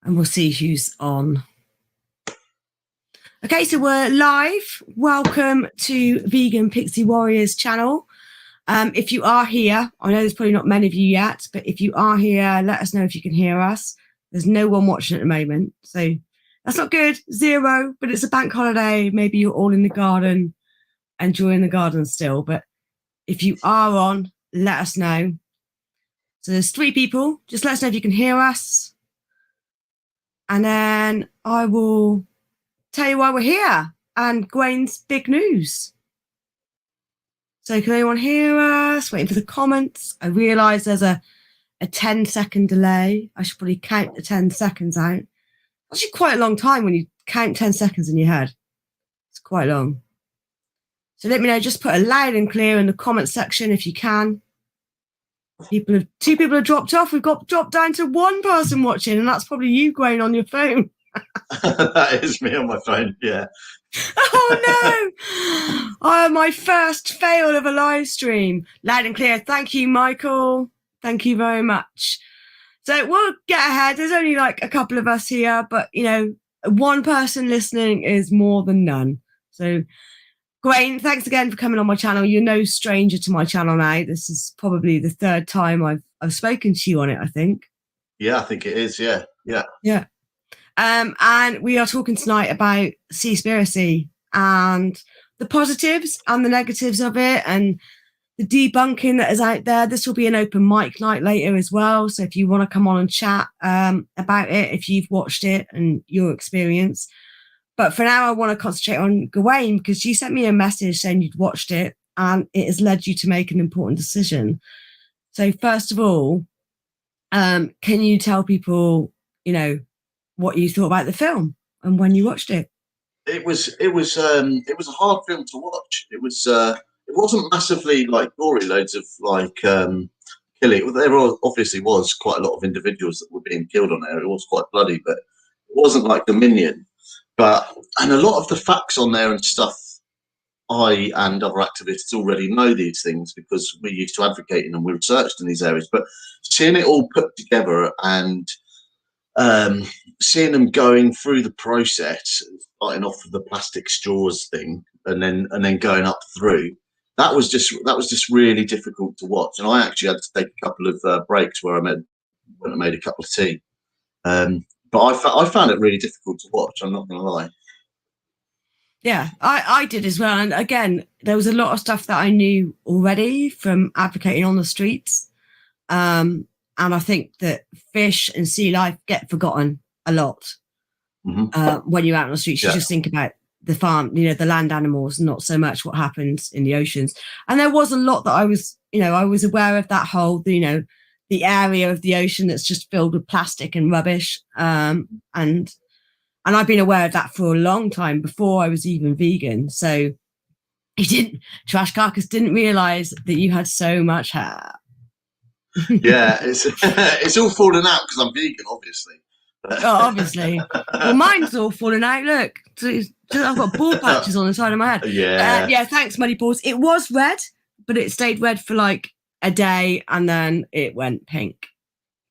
and we'll see who's on. Okay, so we're live. Welcome to Vegan Pixie Warriors channel. If you are here, I know there's probably not many of you yet, but if you are here, let us know if you can hear us. There's no one watching at the moment, so that's not good. 0, but it's a bank holiday. Maybe you're all in the garden, enjoying the garden still, but if you are on, let us know. So there's 3 people. Just let us know if you can hear us. And then I will tell you why we're here and Gawain's big news. So can anyone hear us? Waiting for the comments. I realise there's a 10-second delay. I should probably count the 10 seconds out. Actually quite a long time when you count 10 seconds in your head. It's quite long. So let me know, just put a loud and clear in the comment section if you can. 2 people have dropped off. We've got dropped down to 1 person watching, and that's probably you, Gawain, on your phone. That is me on my phone, yeah. Oh no! Oh, my first fail of a live stream. Loud and clear. Thank you, Michael. Thank you very much. So we'll get ahead. There's only like a couple of us here, but you know, 1 person listening is more than none. So Gawain, thanks again for coming on my channel. You're no stranger to my channel now. This is probably the 3rd time I've spoken to you on it, I think. Yeah, I think it is, yeah. Yeah. And we are talking tonight about Seaspiracy and the positives and the negatives of it and the debunking that is out there. This will be an open mic night later as well. So if you want to come on and chat about it, if you've watched it and your experience. But for now, I want to concentrate on Gawain because you sent me a message saying you'd watched it and it has led you to make an important decision. So first of all, can you tell people, you know, what you thought about the film and when you watched it? It was a hard film to watch. It wasn't massively like gory, loads of like killing. There obviously was quite a lot of individuals that were being killed on there. It was quite bloody, but it wasn't like Dominion. And a lot of the facts on there and stuff, I and other activists already know these things because we're used to advocating and we researched in these areas. But seeing it all put together and seeing them going through the process, starting off with the plastic straws thing, and then going up through, that was just really difficult to watch. And I actually had to take a couple of breaks where I went and made a cup of tea. But I found it really difficult to watch. I'm not going to lie. Yeah, I did as well. And again, there was a lot of stuff that I knew already from advocating on the streets. And I think that fish and sea life get forgotten a lot when you're out on the streets. You just think about the farm, you know, the land animals, not so much what happens in the oceans. And there was a lot that I was aware of that whole, you know, the area of the ocean that's just filled with plastic and rubbish. And I've been aware of that for a long time before I was even vegan. So Trash Carcass didn't realize that you had so much hair. Yeah, it's all falling out because I'm vegan, obviously. Oh, obviously. Well, mine's all falling out. Look, I've got bald patches on the side of my head. Yeah. Thanks, Muddy Paws. It was red, but it stayed red for like a day and then it went pink.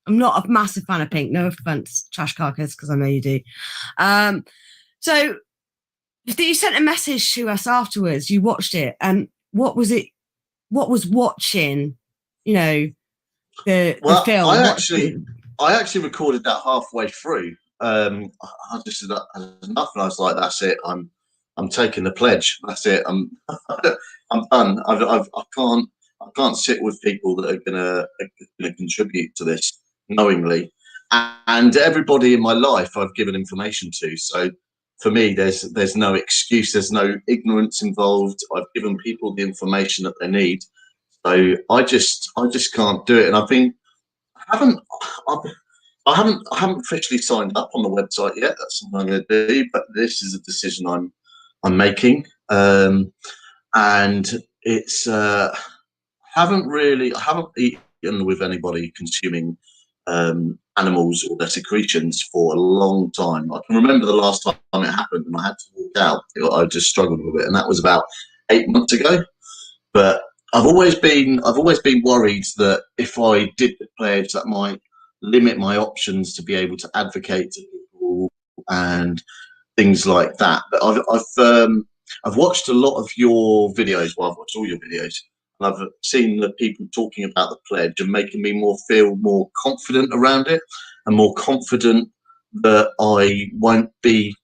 I'm not a massive fan of pink. No offense, Trash Carcass, because I know you do. So you sent a message to us afterwards. You watched it, and what was it? What was watching? You know, the film. I actually recorded that halfway through. I just had enough, and I was like, "That's it. I'm taking the pledge. That's it. I'm done. I can't sit with people that are gonna contribute to this knowingly, and everybody in my life I've given information to. So for me, there's no excuse. There's no ignorance involved. I've given people the information that they need. So I just can't do it. And I haven't officially signed up on the website yet. That's something I'm going to do. But this is a decision I'm making, and it's I haven't eaten with anybody consuming animals or their secretions for a long time. I can remember the last time it happened and I had to walk out. I just struggled with it, and that was about 8 months ago. But I've always been worried that if I did the pledge, that limit my options to be able to advocate to people and things like that. But I've watched a lot of your videos. Well, I've watched all your videos, and I've seen the people talking about the pledge and making me feel more confident around it, and more confident that I won't be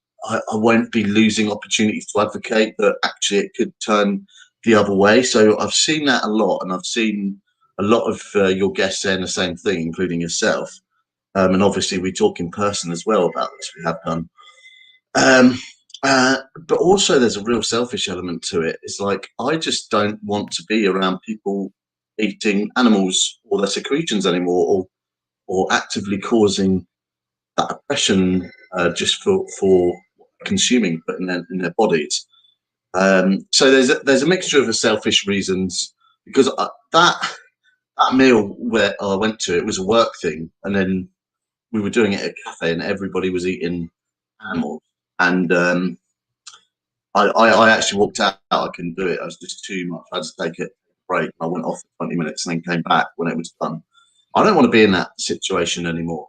losing opportunities to advocate. That actually it could turn the other way. So I've seen that a lot, and I've seen a lot of your guests saying the same thing, including yourself. And obviously we talk in person as well about this. We have done. Um, but also there's a real selfish element to it. It's like, I just don't want to be around people eating animals or their secretions anymore, or actively causing that oppression just for consuming, but in their bodies. So there's a mixture of selfish reasons, because that meal where I went to, it was a work thing, and then we were doing it at a cafe, and everybody was eating animals. And I actually walked out. I couldn't do it. I was just too much. I had to take a break. I went off for 20 minutes and then came back when it was done. I don't want to be in that situation anymore.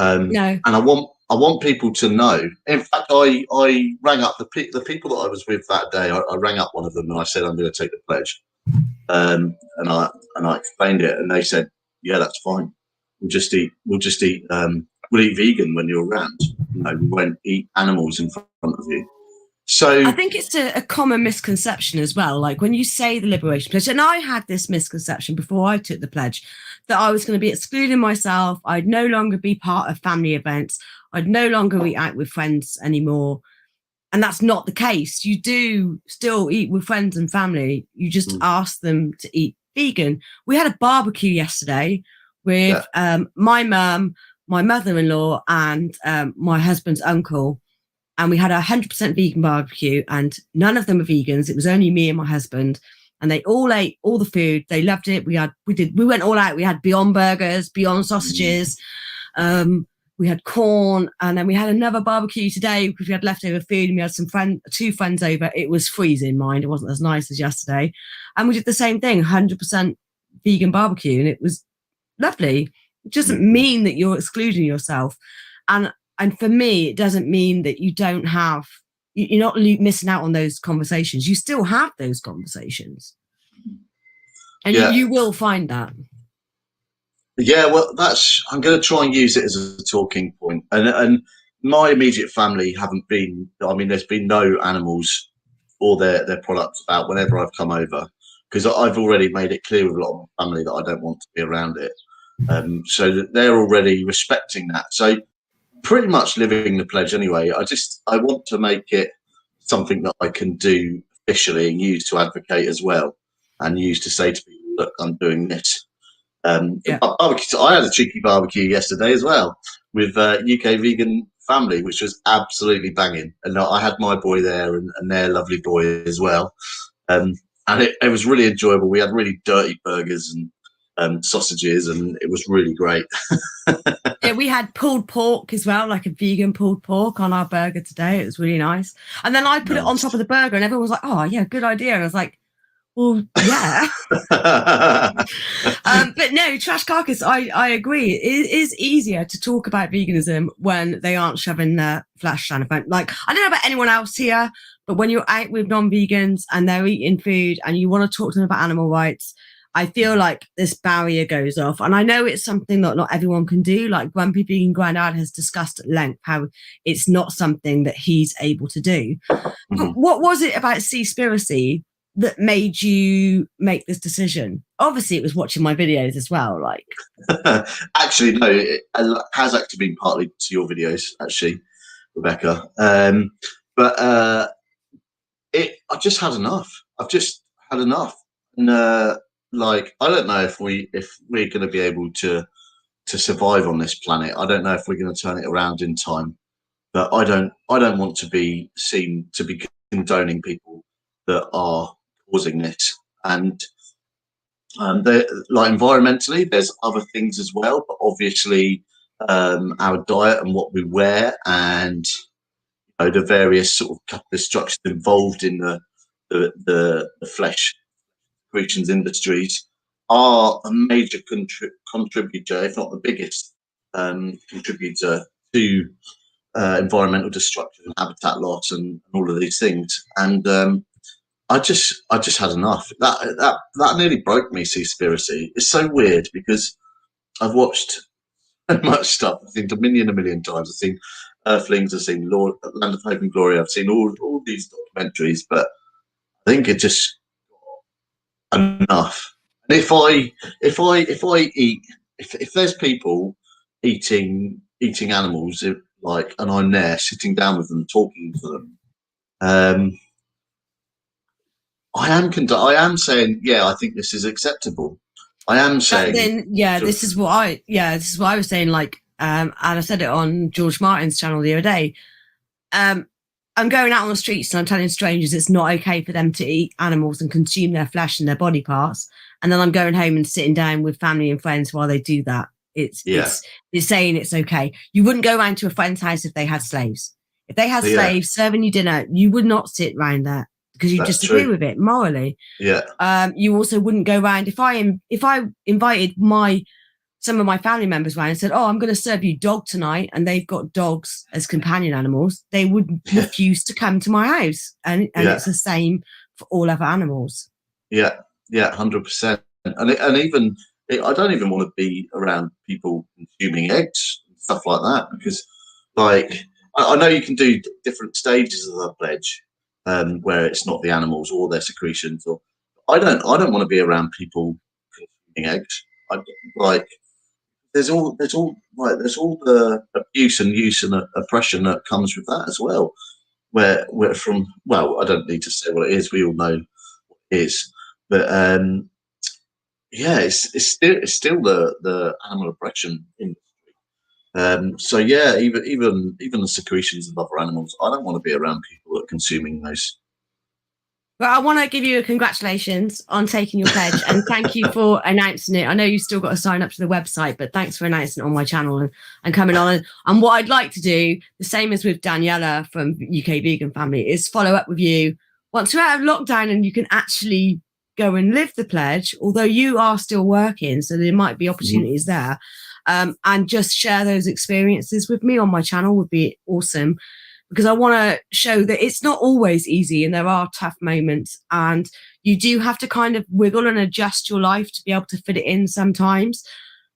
No. And I want people to know. In fact, I rang up the people that I was with that day. I rang up one of them and I said, I'm going to take the pledge. And I explained it, and they said, yeah, that's fine. We'll eat vegan when you're around. We won't eat animals in front of you. So I think it's a common misconception as well. Like when you say the Liberation Pledge, and I had this misconception before I took the pledge, that I was going to be excluding myself. I'd no longer be part of family events. I'd no longer eat out with friends anymore. And that's not the case. You do still eat with friends and family. You just ask them to eat vegan. We had a barbecue yesterday with my mum, my mother-in-law, and my husband's uncle. And we had a 100% vegan barbecue, and none of them were vegans. It was only me and my husband, and they all ate all the food. They loved it. We went all out. We had Beyond burgers, Beyond sausages. We had corn, and then we had another barbecue today because we had leftover food, and we had two friends over. It was freezing, mind. It wasn't as nice as yesterday. And we did the same thing, 100% vegan barbecue, and it was lovely. It doesn't mean that you're excluding yourself. And for me, it doesn't mean that you're not missing out on those conversations. You still have those conversations. And you will find that. Yeah, well, I'm going to try and use it as a talking point. And my immediate family haven't been, there's been no animals or their products about whenever I've come over, because I've already made it clear with a lot of my family that I don't want to be around it. So that they're already respecting that. So pretty much living the pledge anyway. I want to make it something that I can do officially and use to advocate as well, and use to say to people, look, I'm doing this. Barbecue. I had a cheeky barbecue yesterday as well with UK vegan family, which was absolutely banging. And I had my boy there and their lovely boy as well. And it was really enjoyable. We had really dirty burgers and sausages, and it was really great. Yeah, we had pulled pork as well, like a vegan pulled pork on our burger today. It was really nice. And then I put it on top of the burger, and everyone was like, oh, yeah, good idea. And I was like, well, yeah. But no, Trash Carcass, I agree. It is easier to talk about veganism when they aren't shoving their flesh down a phone. Like, I don't know about anyone else here, but when you're out with non-vegans and they're eating food and you want to talk to them about animal rights, I feel like this barrier goes off. And I know it's something that not everyone can do. Like Grumpy Vegan Grandad has discussed at length how it's not something that he's able to do. But what was it about Seaspiracy that made you make this decision? Obviously, it was watching my videos as well. Like, actually, no, it has actually been partly to your videos, actually, Rebecca. But I've just had enough. I've just had enough, and like, I don't know if we're going to be able to survive on this planet. I don't know if we're going to turn it around in time. But I don't want to be seen to be condoning people that are causing this. And like environmentally, there's other things as well. But obviously, our diet and what we wear, and the various sort of capitalist structures involved in the flesh creations industries are a major contributor, if not the biggest, contributor to environmental destruction, habitat loss, and all of these things. And I just had enough. That nearly broke me. Seaspiracy. It's so weird because I've watched so much stuff. I've seen Dominion a million times. I've seen Earthlings. I've seen Land of Hope and Glory. I've seen all these documentaries, but I think it just enough. And if there's people eating animals, and I'm there sitting down with them, talking to them, I am saying, yeah, I think this is acceptable. I am saying, this is what I was saying. Like, and I said it on George Martin's channel the other day. I'm going out on the streets and I'm telling strangers it's not okay for them to eat animals and consume their flesh and their body parts. And then I'm going home and sitting down with family and friends while they do that. It's saying it's okay. You wouldn't go around to a friend's house if they had slaves. If they had slaves serving you dinner, you would not sit around there because you disagree with it morally. Yeah. You also wouldn't go around if I invited some of my family members around and said, "Oh, I'm going to serve you dog tonight," and they've got dogs as companion animals, they would refuse to come to my house. And it's the same for all other animals. Yeah, 100%. And even I don't even want to be around people consuming eggs and stuff like that because, like, I know you can do different stages of the pledge, where it's not the animals or their secretions. Or I don't want to be around people consuming eggs. There's all the abuse and use and oppression that comes with that as well. Where we're from, well, I don't need to say what it is. We all know what it is, but it's still the animal oppression industry. So yeah, even the secretions of other animals, I don't want to be around people that are consuming those. Well, I want to give you a congratulations on taking your pledge and thank you for announcing it. I know you still got to sign up to the website, but thanks for announcing it on my channel and coming on. And what I'd like to do, the same as with Daniela from UK Vegan Family, is follow up with you once we're out of lockdown and you can actually go and live the pledge, although you are still working, so there might be opportunities there. And just share those experiences with me on my channel would be awesome. Because I want to show that it's not always easy and there are tough moments and you do have to kind of wiggle and adjust your life to be able to fit it in sometimes.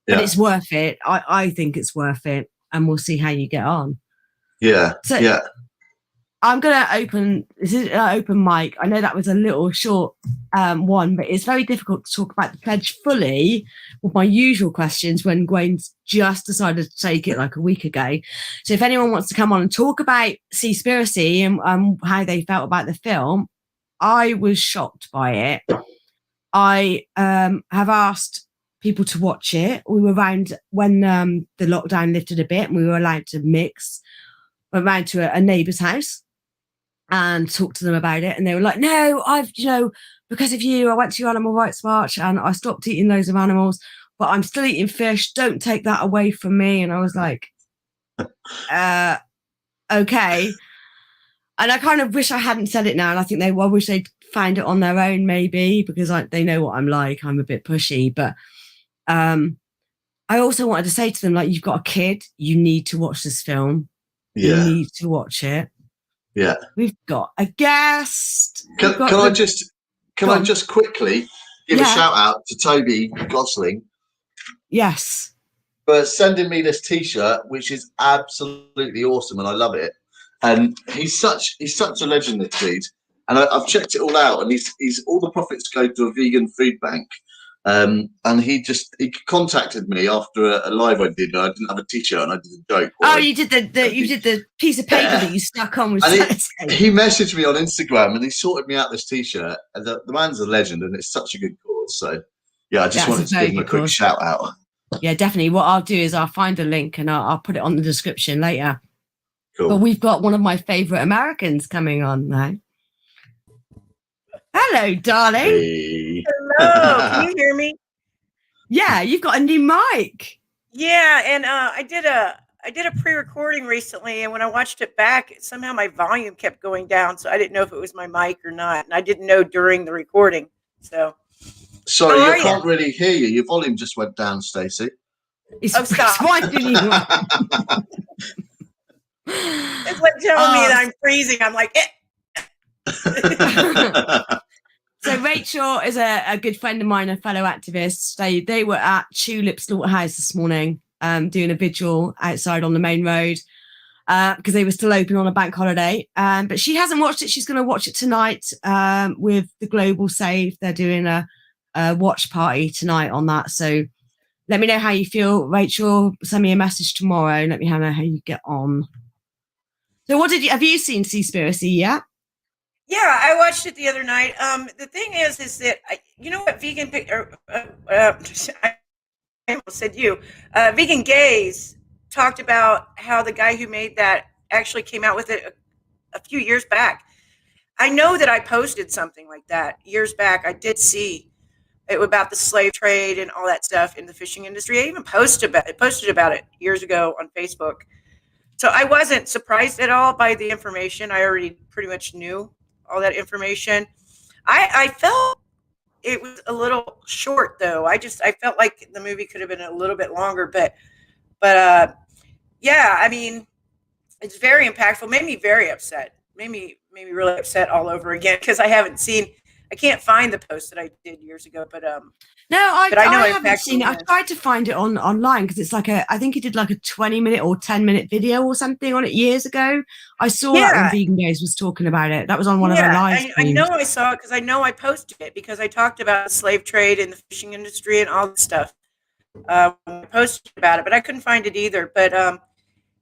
But it's worth it. I think it's worth it. And we'll see how you get on. Yeah. So I'm going to open mic. I know that was a little short one, but it's very difficult to talk about the pledge fully with my usual questions when Gawain's just decided to take it like a week ago. So if anyone wants to come on and talk about Seaspiracy and how they felt about the film, I was shocked by it. I have asked people to watch it. We were around when the lockdown lifted a bit and we were allowed to mix. Went round to a neighbour's house and talked to them about it. And they were like, no, because of you, I went to your animal rights march and I stopped eating loads of animals, but I'm still eating fish. Don't take that away from me. And I was like, okay. And I kind of wish I hadn't said it now. And I think I wish they'd found it on their own, maybe, because they know what I'm like. I'm a bit pushy. But I also wanted to say to them, like, you've got a kid. You need to watch this film. You need to watch it. Yeah. We've got a guest. Can I just quickly give a shout out to Toby Gosling? Yes. For sending me this T-shirt, which is absolutely awesome, and I love it. And he's such a legend, this dude. And I've checked it all out, and he's all the profits go to a vegan food bank. And he contacted me after a live I did. I didn't have a T-shirt and I did a joke. You did the piece of paper that you stuck on with. He messaged me on Instagram and he sorted me out this T-shirt. And the man's a legend, and it's such a good cause. So yeah, I just wanted to give him a quick shout out. Yeah, definitely. What I'll do is I'll find a link and I'll put it on the description later. Cool. But we've got one of my favorite Americans coming on now. Hello, darling. Hey. Hello. Can you hear me? Yeah, you've got a new mic. Yeah, and I did a pre-recording recently, and when I watched it back, somehow my volume kept going down, so I didn't know if it was my mic or not, and I didn't know during the recording. So sorry, I can't really hear you. Your volume just went down, Stacey. His, Oh, stop. his wife didn't even like It's like telling me that I'm freezing. I'm like, So Rachel is a good friend of mine, a fellow activist. They were at Tulip Slaughterhouse this morning, doing a vigil outside on the main road because they were still open on a bank holiday. But she hasn't watched it. She's going to watch it tonight with the Global Save. They're doing a watch party tonight on that. So let me know how you feel, Rachel. Send me a message tomorrow. Let me know how you get on. So have you seen Seaspiracy yet? yeah, I watched it the other night. The thing is that you know what I almost said vegan gays talked about how the guy who made that actually came out with it a few years back. I know that I posted something like that years back. I did see it about the slave trade and all that stuff in the fishing industry. I even posted about it years ago on Facebook. So I wasn't surprised at all by the information. I already pretty much knew all that information. I felt it was a little short though. I felt like the movie could have been a little bit longer, but yeah, I mean, it's very impactful. Made me very upset. Made me really upset all over again because I can't find the post that I did years ago, but I know I haven't seen it. I tried to find it online because it's I think he did like a 20-minute or 10-minute video or something on it years ago. I saw that when Vegan Days was talking about it. That was on one of her live streams. I know I saw it because I know I posted it because I talked about the slave trade and the fishing industry and all this stuff. I posted about it, but I couldn't find it either. But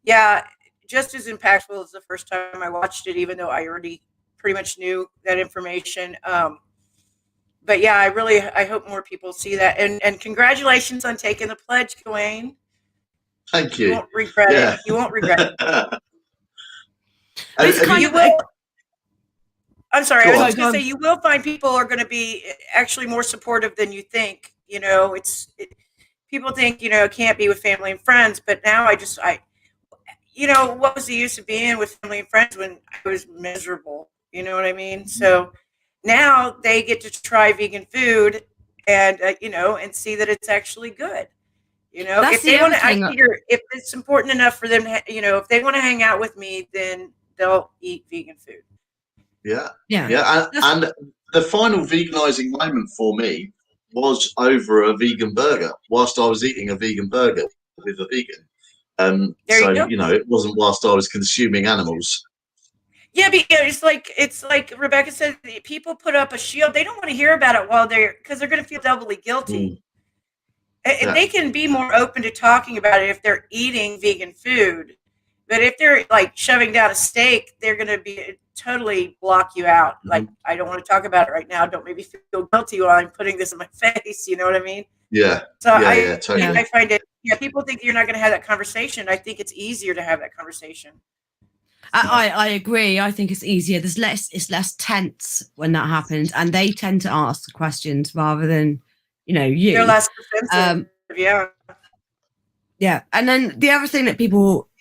yeah, just as impactful as the first time I watched it, even though I already pretty much knew that information. But yeah, I hope more people see that. And congratulations on taking the pledge, Gawain. Thank you. You won't regret it. You won't regret it. You will. I'm sorry. I was just going to say you will find people are going to be actually more supportive than you think. You know, people think it can't be with family and friends, but now what was the use of being with family and friends when I was miserable? You know what I mean? So now they get to try vegan food and and see that it's actually good. If they want to, if it's important enough for them to, if they want to hang out with me, then they'll eat vegan food. Yeah. And the final veganizing moment for me was over a vegan burger whilst I was eating a vegan burger with a vegan. It wasn't whilst I was consuming animals. Yeah, because it's like Rebecca said, people put up a shield. They don't want to hear about it because they're going to feel doubly guilty. They can be more open to talking about it if they're eating vegan food. But if they're like shoving down a steak, they're going to totally block you out. Like, I don't want to talk about it right now. Don't make me feel guilty while I'm putting this in my face. You know what I mean? Yeah. So totally. I find it, people think you're not going to have that conversation. I think it's easier to have that conversation. I agree. I think it's easier. It's less tense when that happens, and they tend to ask the questions rather than, you. They're less defensive. Yeah. And then the other thing that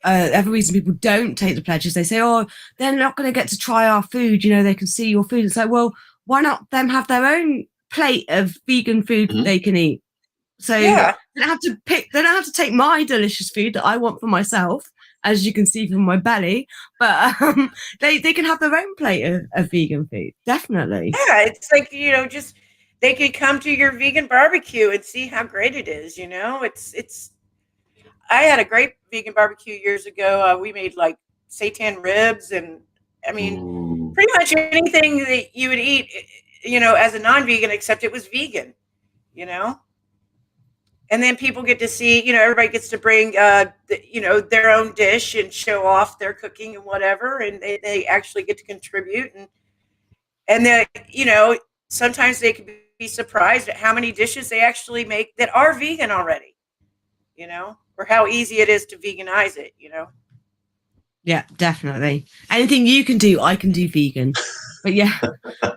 every reason people don't take the pledge is they say, oh, they're not going to get to try our food. They can see your food. It's like, well, why not them have their own plate of vegan food that they can eat? So they don't have to they don't have to take my delicious food that I want for myself, as you can see from my belly, but they can have their own plate of vegan food. Definitely. Yeah, it's like, just they could come to your vegan barbecue and see how great it is. I had a great vegan barbecue years ago. We made like seitan ribs, and I mean, pretty much anything that you would eat, as a non-vegan, except it was vegan, And then people get to see, everybody gets to bring, their own dish and show off their cooking and whatever, and they actually get to contribute, and then, sometimes they can be surprised at how many dishes they actually make that are vegan already, or how easy it is to veganize it, Yeah, definitely. Anything you can do, I can do vegan. But yeah,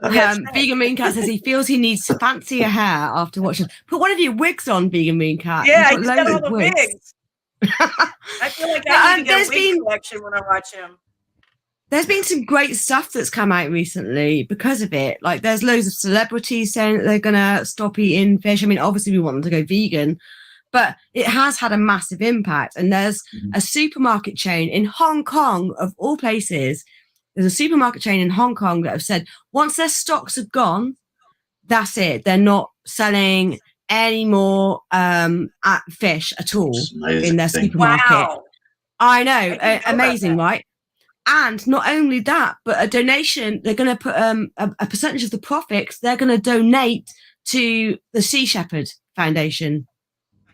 Vegan Mooncat says he feels he needs fancier hair after watching. Put one of your wigs on, Vegan Mooncat. Yeah, he's got all the wigs. I feel like I need to get a wig collection when I watch him. There's been some great stuff that's come out recently because of it. Like, there's loads of celebrities saying that they're going to stop eating fish. I mean, obviously we want them to go vegan, but it has had a massive impact. And there's a supermarket chain in Hong Kong, of all places. There's a supermarket chain in Hong Kong that have said once their stocks are gone, that's it. They're not selling any more fish at all in their supermarket. Wow. I know, amazing, right? And not only that, but a donation. They're going to put a percentage of the profits. They're going to donate to the Sea Shepherd Foundation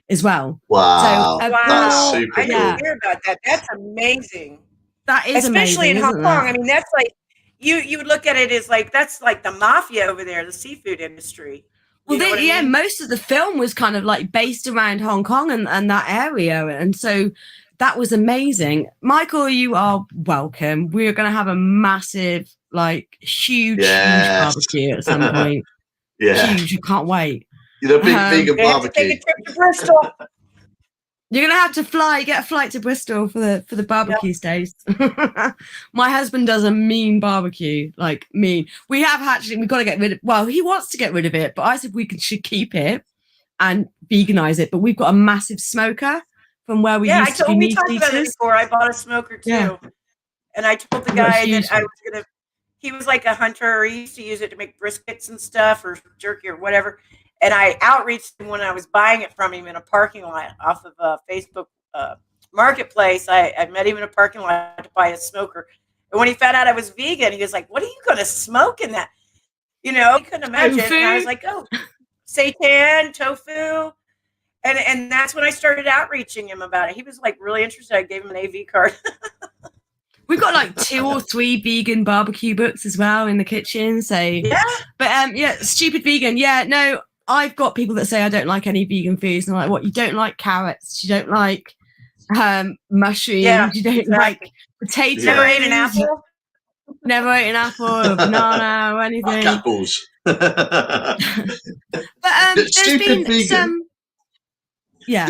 as well. Wow, so, that's super I didn't hear about that. That's amazing. That is especially amazing, in Hong Kong. I mean, that's like you would look at it as like that's like the mafia over there, the seafood industry. Well, most of the film was kind of like based around Hong Kong and that area, and so that was amazing. Michael, you are welcome. We're going to have a massive, like, huge barbecue at some point. Huge! I can't wait. You know, big vegan barbecue. Take a trip to Bristol. You're gonna have to get a flight to Bristol for the barbecue stays. My husband does a mean barbecue, like mean. We've got to get rid of. Well, he wants to get rid of it, but I said should keep it and veganize it. But we've got a massive smoker from where we used to be meat talked about it eaters. before. I bought a smoker too, and I told the guy that I was gonna. He was like a hunter. He used to use it to make briskets and stuff, or jerky or whatever. And I outreached him when I was buying it from him in a parking lot off of a Facebook marketplace. I met him in a parking lot to buy a smoker. And when he found out I was vegan, he was like, "What are you going to smoke in that?" You know, he couldn't imagine. Tofu? And I was like, "Oh, seitan, tofu." And that's when I started outreaching him about it. He was like really interested. I gave him an AV card. We've got like 2 or 3 vegan barbecue books as well in the kitchen. So, stupid vegan. Yeah, no. I've got people that say I don't like any vegan foods, and I'm like, what? You don't like carrots? You don't like mushrooms? Yeah, you don't like potatoes? Never ate an apple? Never ate an apple or a banana or anything. Like apples. But there's been vegan. some. Yeah.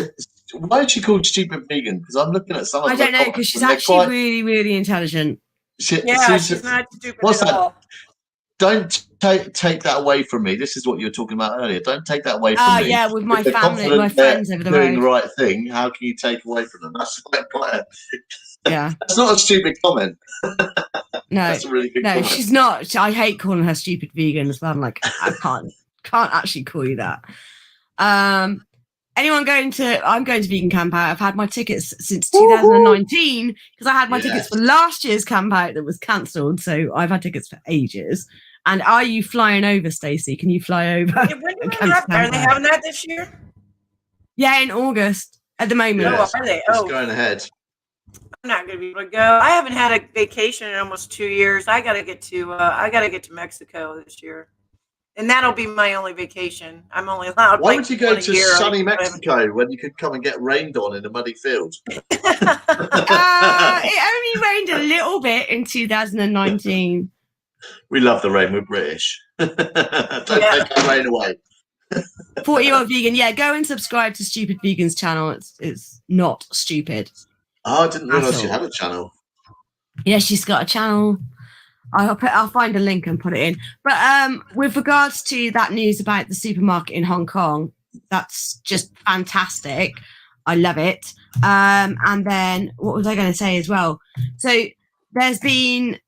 Why is she called stupid vegan? Because I'm looking at some of I don't know, because she's actually really, really intelligent. She's not stupid at all. Don't take that away from me. This is what you were talking about earlier. Don't take that away from me. Yeah, with my family, my friends over the road. Doing the right thing, how can you take away from them? That's quite yeah. That's not a stupid comment. No, that's a really good comment. She's not. I hate calling her stupid vegan as well. I'm like, I can't actually call you that. Anyone going to? I'm going to Vegan Camp Out. I've had my tickets since 2019 because I had my tickets for last year's Camp Out that was cancelled. So I've had tickets for ages. And are you flying over, Stacey? Can you fly over? Are they having that this year? Yeah, in August at the moment. Yes, are they? It's going ahead. I'm not going to be able to go. I haven't had a vacation in almost 2 years. I got to get to Mexico this year. And that'll be my only vacation. I'm only allowed. Why would you go to sunny Mexico when you could come and get rained on in a muddy field? It only rained a little bit in 2019. We love the rain. We're British. Don't take the rain away. 40-year-old vegan. Yeah, go and subscribe to Stupid Vegan's channel. It's not stupid. Oh, I didn't realise she had a channel. Yeah, she's got a channel. I'll find a link and put it in. But with regards to that news about the supermarket in Hong Kong, that's just fantastic. I love it. And then what was I going to say as well? So there's been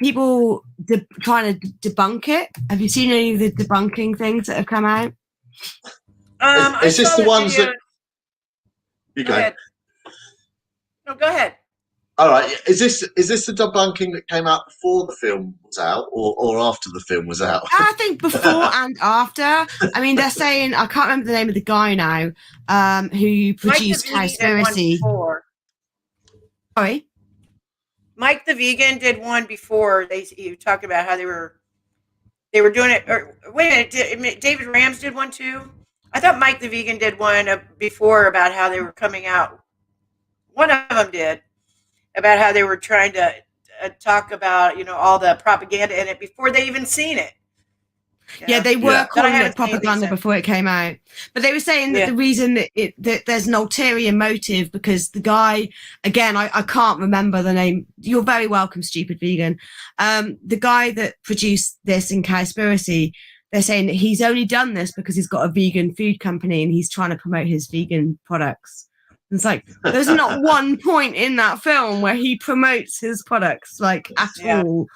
people trying to debunk it. Have you seen any of the debunking things that have come out? Is this the ones that... You go ahead. No, go ahead. All right. Is this the debunking that came out before the film was out, or after the film was out? I think before and after. I mean, they're saying, I can't remember the name of the guy now, who produced Seaspiracy. Sorry, Mike the Vegan did one before. He talked about how they were doing it. Or wait a minute, David Rams did one too. I thought Mike the Vegan did one before about how they were coming out. One of them did. About how they were trying to talk about, all the propaganda in it before they even seen it. Yeah, they were calling it propaganda before it came out. But they were saying that the reason that there's an ulterior motive because the guy, again, I can't remember the name. You're very welcome, Stupid Vegan. The guy that produced this in Seaspiracy, they're saying that he's only done this because he's got a vegan food company and he's trying to promote his vegan products. It's like there's not one point in that film where he promotes his products like at all.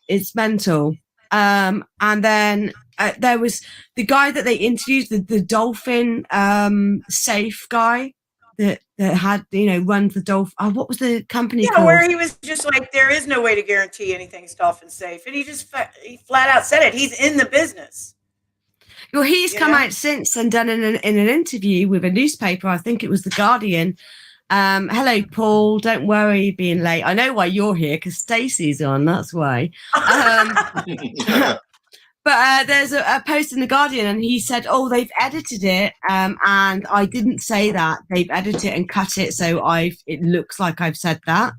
It's mental. And then there was the guy that they interviewed, the dolphin safe guy that had, you know, runs the dolphin. Oh, what was the company called? Where he was just like, there is no way to guarantee anything's dolphin safe, and he flat out said it. He's in the business. Well, he's come out since and done in an interview with a newspaper. I think it was The Guardian. Hello, Paul. Don't worry being late. I know why you're here because Stacey's on. That's why. But there's a post in The Guardian and he said, oh, they've edited it. And I didn't say that. They've edited it and cut it. So it looks like I've said that,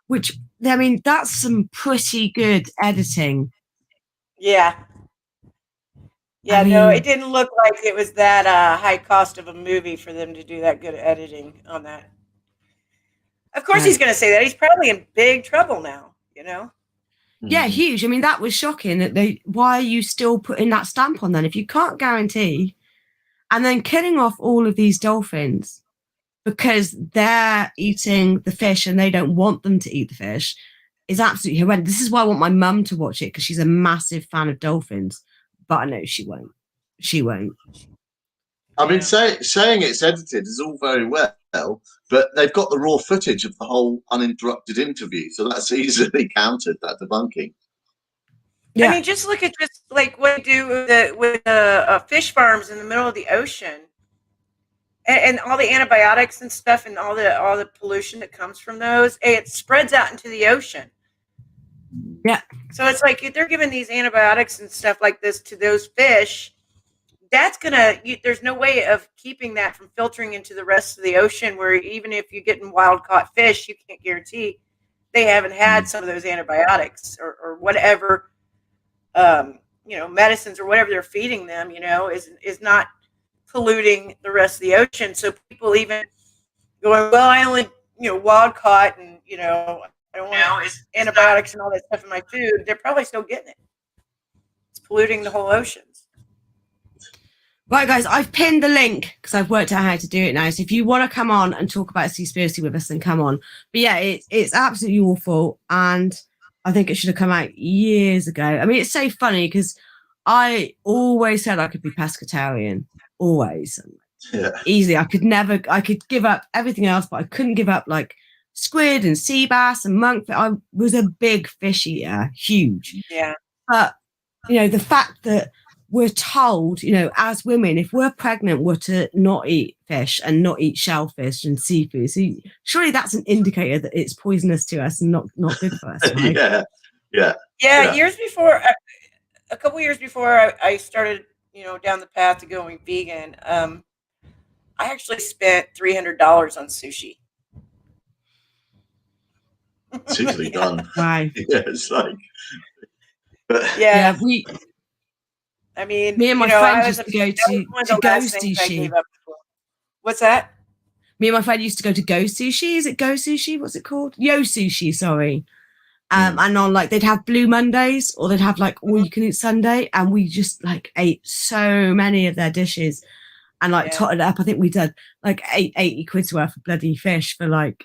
which, I mean, that's some pretty good editing. Yeah. Yeah, I mean, no, it didn't look like it was that high cost of a movie for them to do that good editing on that. Of course he's going to say that. He's probably in big trouble now, you know? Yeah, huge. I mean, that was shocking. That why are you still putting that stamp on then if you can't guarantee? And then killing off all of these dolphins because they're eating the fish and they don't want them to eat the fish is absolutely horrendous. This is why I want my mum to watch it because she's a massive fan of dolphins. But I know she won't. She won't. I mean, saying it's edited is all very well, but they've got the raw footage of the whole uninterrupted interview, so that's easily countered, that debunking. Yeah. I mean, just look at just like what they do with fish farms in the middle of the ocean, and all the antibiotics and stuff, and all the pollution that comes from those. It spreads out into the ocean. Yeah. So it's like if they're giving these antibiotics and stuff like this to those fish. That's there's no way of keeping that from filtering into the rest of the ocean where even if you're getting wild caught fish, you can't guarantee they haven't had some of those antibiotics or whatever, medicines or whatever they're feeding them, is not polluting the rest of the ocean. So people even going, well, I only, wild caught and, I don't want antibiotics and all that stuff in my food. They're probably still getting it. It's polluting the whole oceans. Right, guys, I've pinned the link because I've worked out how to do it now. So if you want to come on and talk about Seaspiracy with us, then come on. But yeah, it's absolutely awful. And I think it should have come out years ago. I mean, it's so funny because I always said I could be pescatarian. Always. Yeah. Easily. I could give up everything else, but I couldn't give up like squid and sea bass and monkfish. I was a big fish eater, huge. Yeah. But, the fact that we're told, as women, if we're pregnant, we're to not eat fish and not eat shellfish and seafood. So surely that's an indicator that it's poisonous to us and not good for us, right? Yeah. Years before, a couple years before I started, down the path to going vegan, I actually spent $300 on sushi. It's easily done. Wow. Yeah, it's like. Yeah. I mean, me and my friend used to go to Go Sushi. What's that? Me and my friend used to go to Go Sushi. Is it Go Sushi? What's it called? Yo Sushi, sorry. And on they'd have Blue Mondays or they'd have like all you can eat Sunday. And we just like ate so many of their dishes and like totted it up. I think we did like 80 quid's worth of bloody fish for like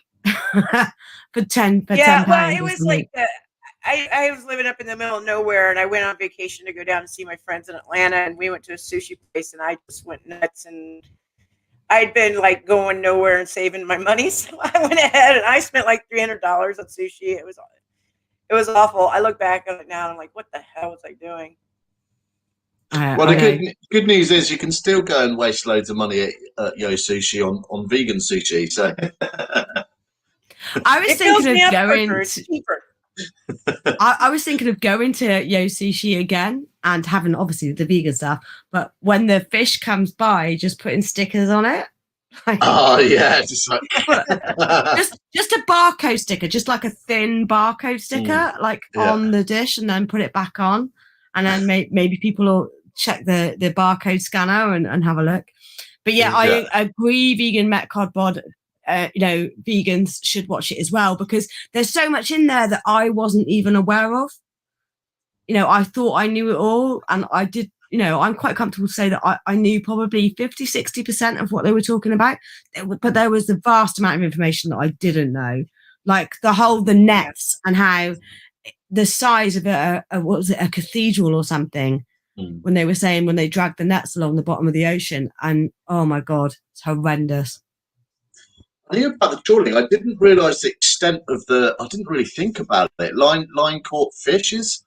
for 10 pounds. Well, it was like I was living up in the middle of nowhere, and I went on vacation to go down and see my friends in Atlanta, and we went to a sushi place, and I just went nuts, and I'd been like going nowhere and saving my money, so I went ahead and I spent like $300 on sushi. It was awful. I look back on it now, and I'm like, what the hell was I doing? Well, the good news is you can still go and waste loads of money at Yo Sushi on vegan sushi. So I was thinking of going. I was thinking of going to Yo Sushi again and having obviously the vegan stuff, but when the fish comes by, just putting stickers on it. Just like just a barcode sticker, just like a thin barcode sticker, on the dish, and then put it back on, and then maybe people will check the barcode scanner and have a look. But I agree, vegan Met Cod Bod. Vegans should watch it as well because there's so much in there that I wasn't even aware of. I thought I knew it all, and I did. I'm quite comfortable to say that I knew probably 50-60% of what they were talking about, but there was a vast amount of information that I didn't know, like the nets and how the size of what was it, a cathedral or something, when they were saying when they dragged the nets along the bottom of the ocean, and oh my God, it's horrendous. I think about the trawling, I didn't realise the extent of I didn't really think about it. Line caught fishes.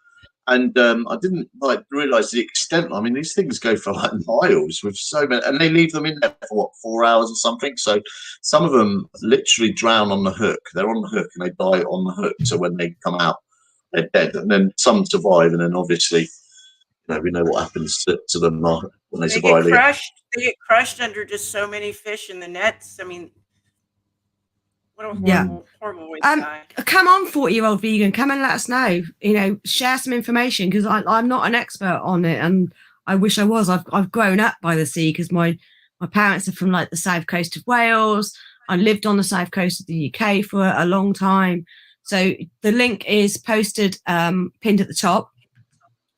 And I didn't realise the extent. I mean, these things go for like miles with so many, and they leave them in there for what, 4 hours or something. So some of them literally drown on the hook. They're on the hook and they die on the hook. So when they come out, they're dead. And then some survive. And then obviously, we know what happens to them when they survive. They get crushed under just so many fish in the nets. I mean, what a horrible way to die. Come on, 40-year-old vegan, come and let us know. Share some information, because I'm not an expert on it, and I wish I was. I've grown up by the sea because my parents are from like the south coast of Wales. I lived on the south coast of the UK for a long time. So the link is posted, pinned at the top.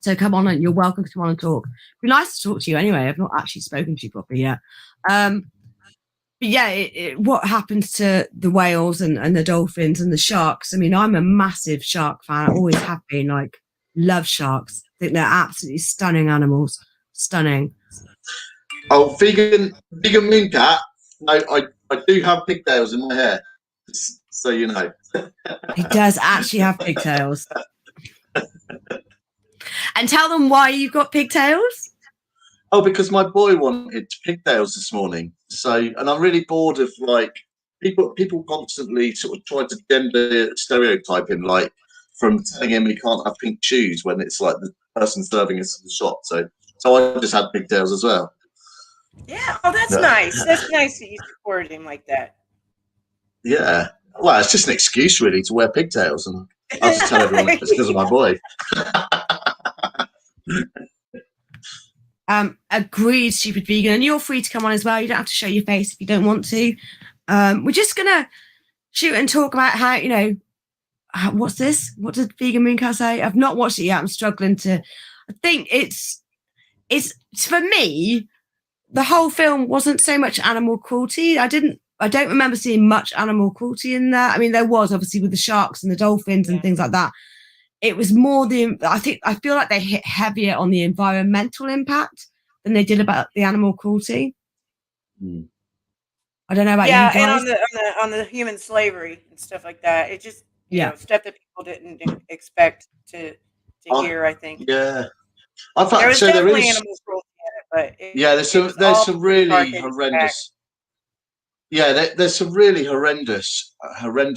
So come on, and you're welcome to come on and talk. It'd be nice to talk to you anyway. I've not actually spoken to you properly yet. But yeah, what happens to the whales and the dolphins and the sharks? I mean, I'm a massive shark fan. I always have been. Like, love sharks. I think they're absolutely stunning animals. Stunning. Oh, vegan moon cat. No, I do have pigtails in my hair, so you know. He does actually have pigtails. And tell them why you've got pigtails. Oh, because my boy wanted pigtails this morning. So, and I'm really bored of like people constantly sort of try to gender stereotype him, like from telling him he can't have pink shoes when it's like the person serving us in the shop. So I just had pigtails as well. Yeah. Oh, that's nice. That's nice that you supported him like that. Yeah. Well, it's just an excuse really to wear pigtails, and I'll just tell everyone it's because of my boy. Agreed, stupid vegan, and you're free to come on as well. You don't have to show your face if you don't want to. We're just gonna shoot and talk about how what's this? What did Vegan Mooncat say? I've not watched it yet. I'm struggling to. I think it's for me. The whole film wasn't so much animal cruelty. I don't remember seeing much animal cruelty in there. I mean, there was obviously with the sharks and the dolphins and things like that. It was more I feel like they hit heavier on the environmental impact than they did about the animal cruelty. I don't know about you guys. And on the human slavery and stuff like that. It just stuff that people didn't expect to hear. I think. Yeah, there was definitely animal cruelty in it, but there's some really horrendous. Yeah, there's some really horrendous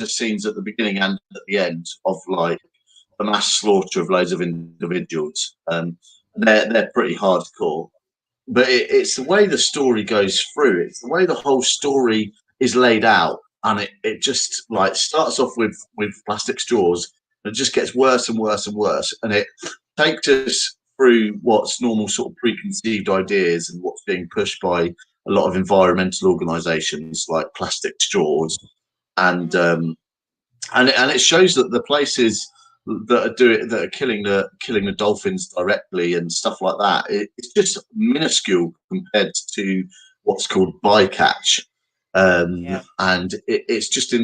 scenes at the beginning and at the end of like the mass slaughter of loads of individuals. They're pretty hardcore, but it's the way the story goes through. It's the way the whole story is laid out, and it just like starts off with plastic straws, and it just gets worse and worse and worse, and it takes us through what's normal sort of preconceived ideas and what's being pushed by a lot of environmental organisations like plastic straws, and it shows that the places that are killing the dolphins directly and stuff like that, it's just minuscule compared to what's called bycatch, and it's just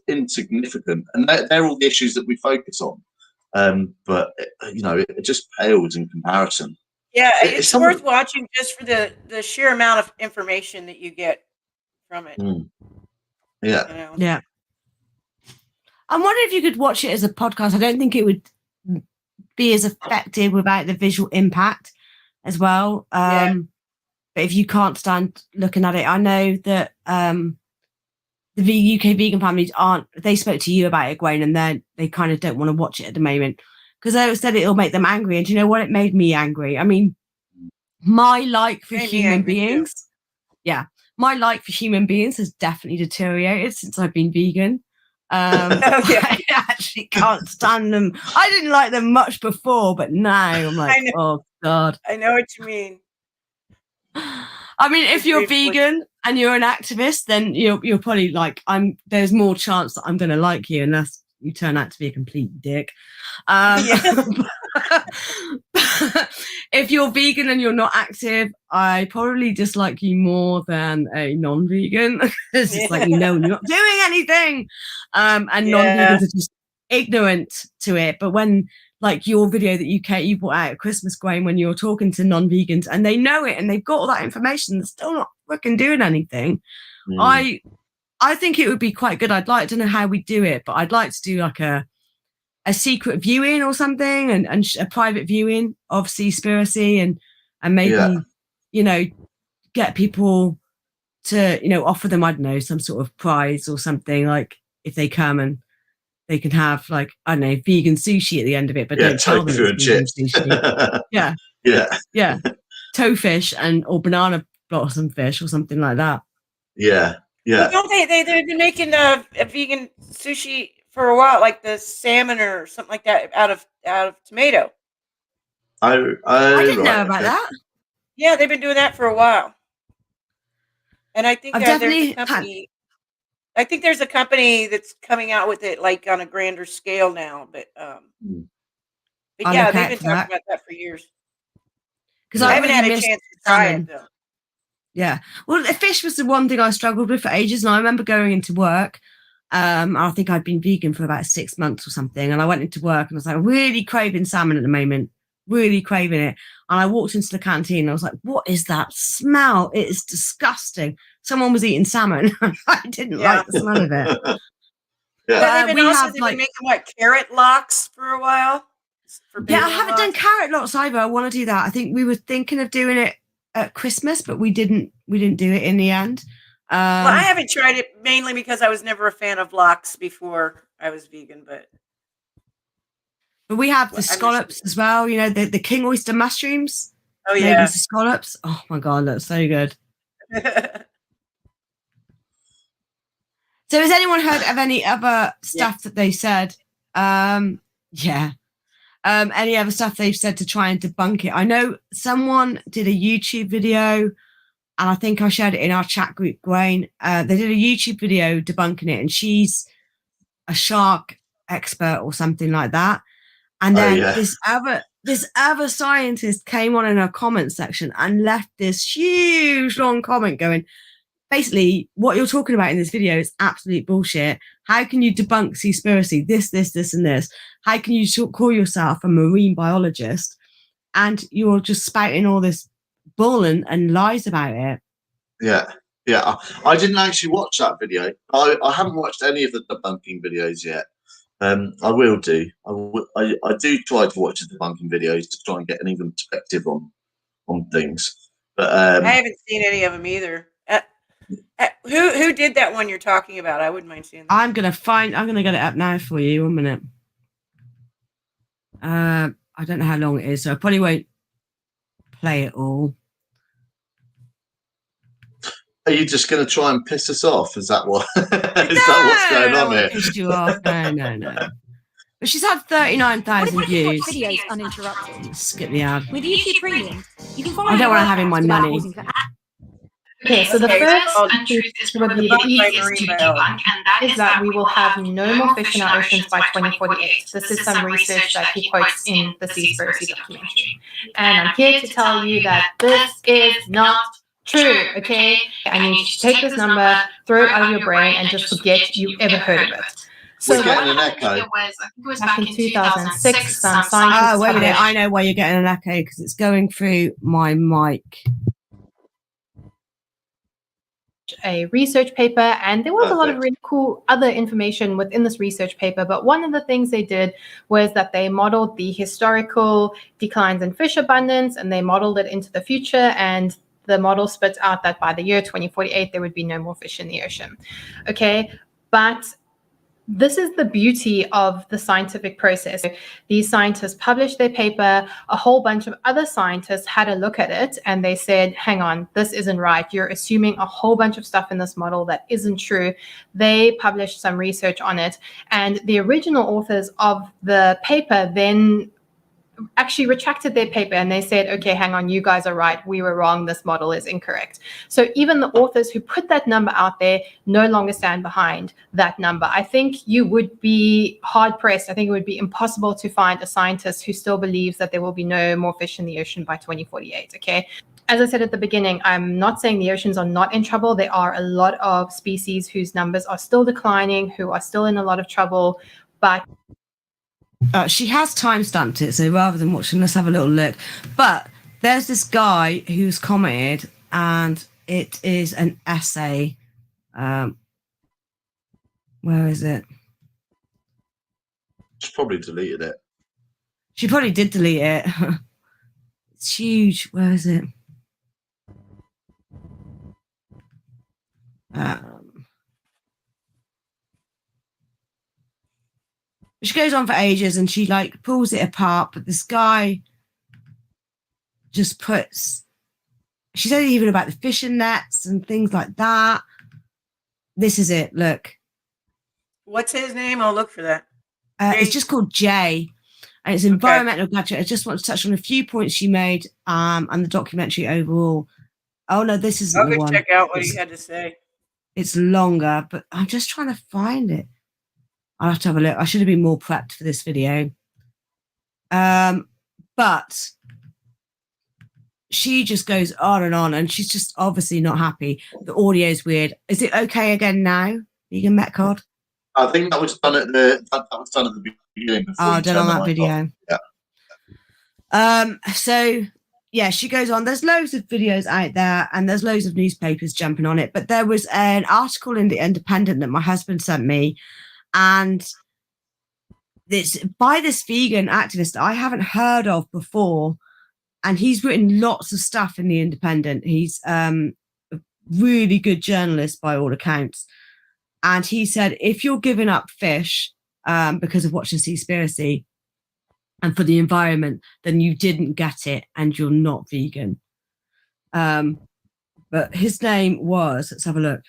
insignificant, and they're all the issues that we focus on, but it just pales in comparison. Yeah, it's worth watching just for the sheer amount of information that you get from it. Yeah. Yeah. I'm wondering if you could watch it as a podcast. I don't think it would be as effective without the visual impact as well. But if you can't stand looking at it, I know that the UK vegan families they spoke to you about it, Gawain, and they kind of don't want to watch it at the moment because they said it'll make them angry. And do you know what? It made me angry. I mean, my like for human beings, my like for human beings has definitely deteriorated since I've been vegan. I actually can't stand them. I didn't like them much before, but now I'm like, oh God. I know what you mean. I mean, if you're vegan and you're an activist, then you're probably like, there's more chance that I'm going to like you unless you turn out to be a complete dick. If you're vegan and you're not active, I probably dislike you more than a non-vegan. It's just like, you're not doing anything. And non-vegans are just ignorant to it. But when, like your video that you brought out at Christmas, Gawain, when you're talking to non-vegans and they know it and they've got all that information, they're still not freaking doing anything. I think it would be quite good. I'd like to know how we do it, but I'd like to do like a secret viewing or something, and a private viewing of Seaspiracy, and maybe get people to offer them, I don't know, some sort of prize or something, like if they come and they can have, like, I don't know, vegan sushi at the end of it, but don't tell them it's vegan sushi. yeah toefish or banana blossom fish or something like that. Well, don't they've been making a vegan sushi for a while, like the salmon or something like that out of tomato. I didn't know about that. Yeah, they've been doing that for a while. And I think there's a company that's coming out with it, like on a grander scale now. But yeah, they've been talking about that for years. Because I haven't had a chance to try it though. Yeah. Well, the fish was the one thing I struggled with for ages. And I remember going into work. I think I'd been vegan for about 6 months or something. And I went into work and I was like, really craving salmon at the moment. Really craving it. And I walked into the canteen and I was like, what is that smell? It is disgusting. Someone was eating salmon. I didn't like the smell of it. They've been making like carrot locks for a while. I haven't done carrot locks either. I want to do that. I think we were thinking of doing it at Christmas, but we didn't do it in the end. Well, I haven't tried it mainly because I was never a fan of lox before I was vegan, but we have the scallops as well, the king oyster mushrooms. Oh yeah, the scallops. Oh my god, that's so good. So has anyone heard of any other stuff that they said? Any other stuff they've said to try and debunk it? I know someone did a YouTube video, and I think I shared it in our chat group, Gawain. They did a YouTube video debunking it, and she's a shark expert or something like that. And then this other scientist came on in her comment section and left this huge long comment going, basically, what you're talking about in this video is absolute bullshit. How can you debunk Seaspiracy? This, and this. How can you call yourself a marine biologist and you're just spouting all this bull and lies about it? Yeah. I didn't actually watch that video. I haven't watched any of the debunking videos yet. I will do. I do try to watch the debunking videos to try and get an even perspective on things. But I haven't seen any of them either. Who did that one you're talking about? I wouldn't mind seeing that. I'm gonna get it up now for you. 1 minute. I don't know how long it is, so I probably won't play it all. Are you just going to try and piss us off? Is that what? What's going on here? Pissed you off? No. But she's had 39,000 views. Videos uninterrupted. Skip the ad. With YouTube Premium, you can follow. I don't want to have in my money. Okay, so the first and truth is probably the easiest to debunk, and that is that we will have no more fish in our oceans by 2048. This is some research that he quotes in the Seaspiracy documentary. And I'm here to tell you that this is not true, okay? I need you to take this number, throw it out of your brain, and just forget you ever heard of it. So we're getting an echo. Back in 2006, some scientists... Oh, wait a minute. I know why you're getting an echo, because it's going through my mic. A research paper, and there was a lot of really cool other information within this research paper, but one of the things they did was that they modeled the historical declines in fish abundance, and they modeled it into the future, and the model spits out that by the year 2048 there would be no more fish in the ocean. Okay, but this is the beauty of the scientific process. These scientists published their paper, a whole bunch of other scientists had a look at it, and they said, hang on, this isn't right. You're assuming a whole bunch of stuff in this model that isn't true. They published some research on it, and the original authors of the paper then actually retracted their paper and they said, okay, hang on, you guys are right. We were wrong. This model is incorrect. So even the authors who put that number out there no longer stand behind that number. I think you would be hard pressed. I think it would be impossible to find a scientist who still believes that there will be no more fish in the ocean by 2048. Okay. As I said at the beginning, I'm not saying the oceans are not in trouble. There are a lot of species whose numbers are still declining, who are still in a lot of trouble, but she has time-stamped it, so rather than watching, let's have a little look. But there's this guy who's commented, and it is an essay. Where is it? She probably deleted it. She probably did delete it. It's huge. Where is it? She goes on for ages and she like pulls it apart, but this guy just puts, she says even about the fishing nets and things like that. This is it. Look. What's his name? I'll look for that. It's just called Jay, and it's environmental gadget. I just want to touch on a few points she made and the documentary overall. Oh no, this isn't I'll the go one. check out what he had to say. It's longer, but I'm just trying to find it. I'll have to have a look. I should have been more prepped for this video. But she just goes on, and she's just obviously not happy. The audio is weird. Is it okay again now, Vegan Metcod? I think that was done at the beginning. Oh, done on that video. Yeah. So yeah, she goes on. There's loads of videos out there, and there's loads of newspapers jumping on it. But there was an article in the Independent that my husband sent me, and it's by this vegan activist I haven't heard of before, and he's written lots of stuff in the Independent. He's a really good journalist by all accounts, and he said if you're giving up fish because of watching Seaspiracy and for the environment, then you didn't get it and you're not vegan. But his name was, let's have a look.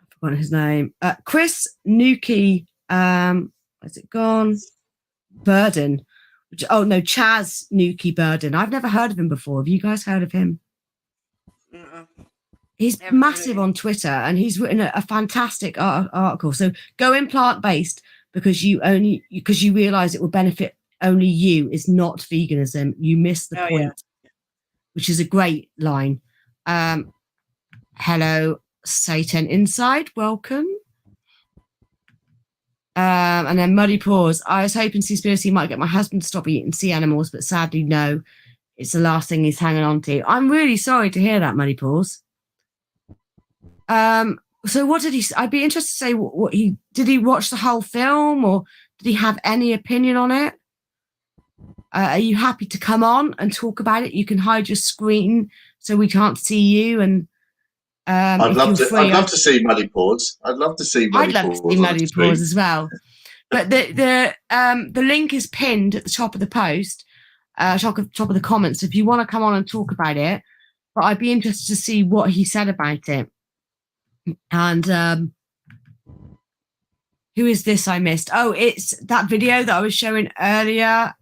I've forgotten his name. Chris Nuki, has it gone? Burden. Oh no, Chaz Nuki Burden. I've never heard of him before. Have you guys heard of him? He's massive on Twitter, and he's written a fantastic article. So go in plant-based because you realize it will benefit only you. Is not veganism. You miss the point, which is a great line. Hello, Satan Inside. Welcome. And then Muddy Paws. I was hoping Seaspiracy might get my husband to stop eating sea animals, but sadly, no. It's the last thing he's hanging on to. I'm really sorry to hear that, Muddy Paws. So what did he? I'd be interested to say what he did. He watch the whole film, or did he have any opinion on it? Are you happy to come on and talk about it? You can hide your screen so we can't see you. And I'd love to see Muddy Paws. I'd love to see Muddy Paws. I'd love to see Muddy Paws as well. But the link is pinned at the top of the post, top of the comments. If you want to come on and talk about it, but I'd be interested to see what he said about it. And who is this I missed? Oh, it's that video that I was showing earlier.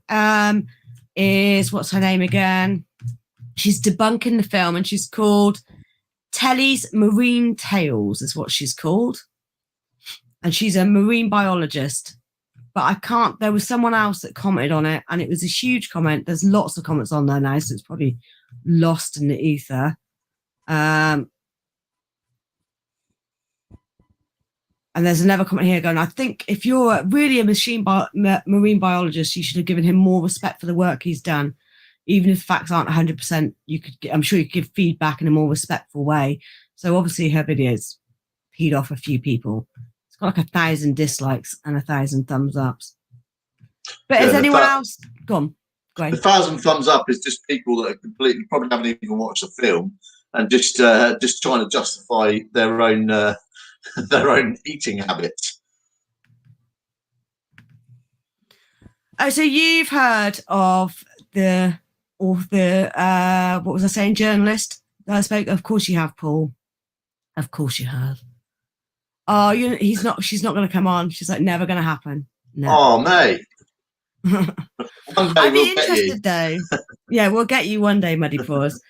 Is what's her name again? She's debunking the film, and she's called Telly's Marine Tales is what she's called. And she's a marine biologist. But I can't, there was someone else that commented on it, and it was a huge comment. There's lots of comments on there now, so it's probably lost in the ether. And there's another comment here going, I think if you're really a marine biologist, you should have given him more respect for the work he's done. Even if facts aren't 100%, I'm sure you could give feedback in a more respectful way. So obviously her videos peed off a few people. It's got like 1,000 dislikes and 1,000 thumbs ups. But is anyone else? Go on. Go ahead. 1,000 thumbs up is just people that are completely, probably haven't even watched the film, and just trying to justify their own eating habits. Oh, so you've heard of the what was I saying, journalist that I spoke? Of course you have, Paul. Of course you have. Oh, she's not going to come on. She's like, never going to happen. No. Oh, mate. One day I'd be we'll get you. interested though. Yeah, we'll get you one day, Muddy Paws.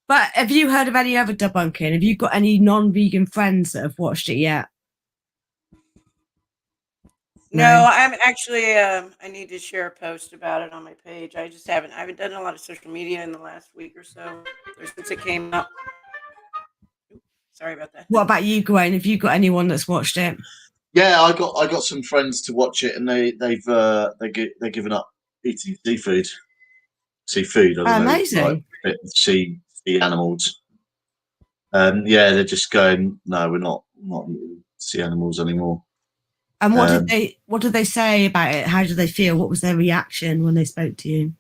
But have you heard of any other debunking? Have you got any non-vegan friends that have watched it yet? No, I'm actually. I need to share a post about it on my page. I haven't done a lot of social media in the last week or so, or since it came out. Sorry about that. What about you, Gawain? Have you got anyone that's watched it? Yeah, I got some friends to watch it, and they're giving up eating seafood. Seafood, I don't Amazing. know, like sea animals. Yeah, they're just going. No, we're not eating sea animals anymore. And what did they say about it? How did they feel? What was their reaction when they spoke to you?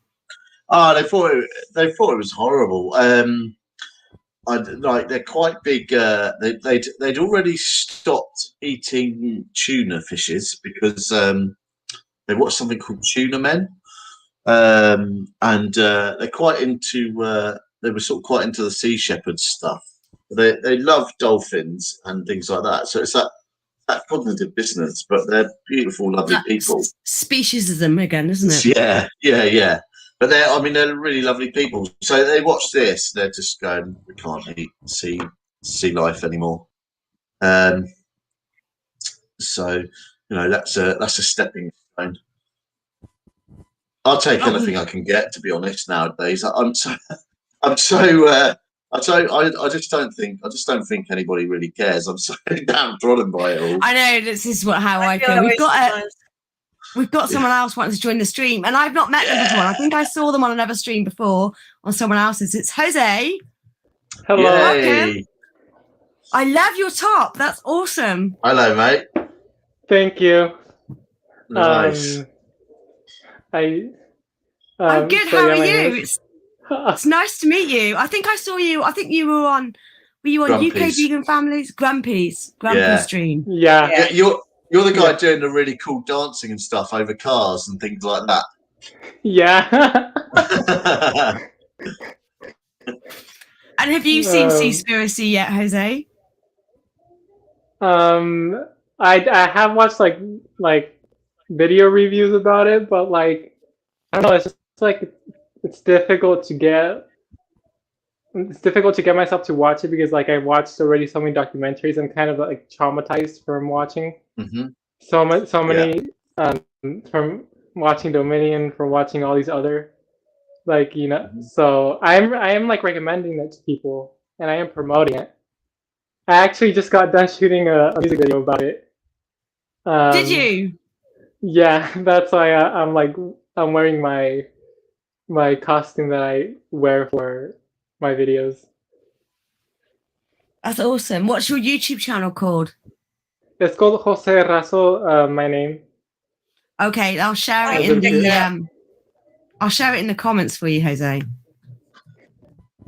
They thought it was horrible. They're quite big. They'd already stopped eating tuna fishes because they watched something called Tuna Men, and they're quite into. They were sort of quite into the Sea Shepherd stuff. They love dolphins and things like that. So it's that cognitive business, but they're beautiful, lovely people. Speciesism again, isn't it? Yeah. But they're really lovely people. So they watch this, they're just going, we can't eat sea life anymore. So that's a stepping stone. I'll take anything I can get, to be honest. Nowadays, I just don't think anybody really cares. I'm so downtrodden by it all. I know this is how I feel. We've got someone else wanting to join the stream, and I've not met them before. I think I saw them on another stream before on someone else's. It's Jose. Hello. Yay. I love your top. That's awesome. Hello, mate. Thank you. Nice. I'm good. How are you? It's nice to meet you. I think I saw you. I think you were on. Were you on Grumpy's. UK Vegan Families? Grumpy's stream. Yeah. You're the guy doing the really cool dancing and stuff over cars and things like that. Yeah. And have you seen Seaspiracy yet, Jose? I have watched like video reviews about it, but I don't know. It's just it's difficult to get. It's difficult to get myself to watch it because I watched already so many documentaries. I'm kind of traumatized from watching so many from watching Dominion, from watching all these other So I am recommending it to people, and I am promoting it. I actually just got done shooting a music video about it. Did you? Yeah, that's why I'm wearing my costume that I wear for my videos. That's awesome. What's your YouTube channel called? It's called Jose Razo, my name. Okay, I'll share it in the I'll share it in the comments for you, Jose.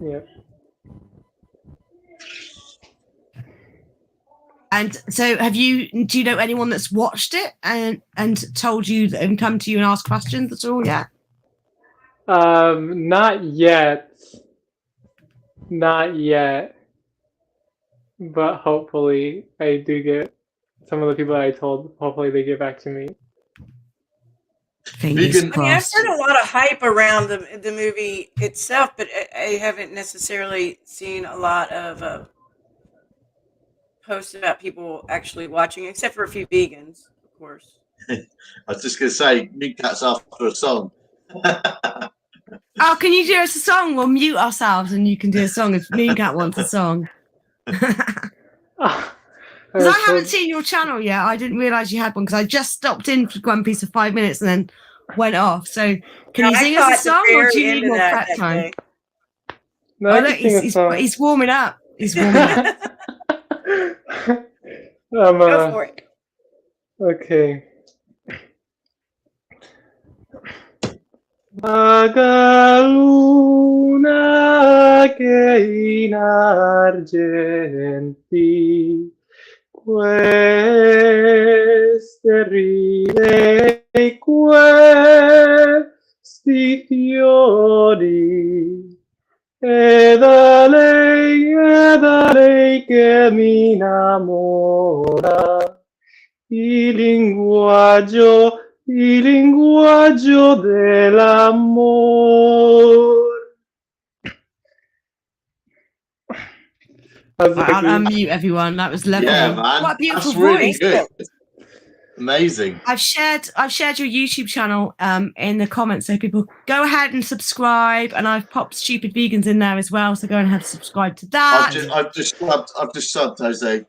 Yeah. And so do you know anyone that's watched it and told you and come to you and ask questions at all yet? Not yet. But hopefully I do get some of the people that I told, hopefully they get back to me. Fingers crossed. I've heard a lot of hype around the movie itself, but I haven't necessarily seen a lot of posts about people actually watching, except for a few vegans, of course. I was just going to say, Meatcat's after a song. Oh, can you do us a song? We'll mute ourselves and you can do a song if Meatcat wants a song. Because I haven't seen your channel yet. I didn't realise you had one because I just stopped in for one piece of 5 minutes and then went off. So can you sing us a song or do you need more prep time? No, oh, look, he's warming up. He's warming up. Go for it. Okay. Vaga luna che in argenti queste ride questi fiori è da lei che mi innamora il linguaggio Il linguaggio dell'amor. Right, I'll unmute everyone. That was lovely. Yeah, man. What a beautiful That's really voice. good. Amazing. I've shared your YouTube channel in the comments, so people go ahead and subscribe. And I've popped Stupid Vegans in there as well, so go ahead and subscribe to that. I've just subbed Jose.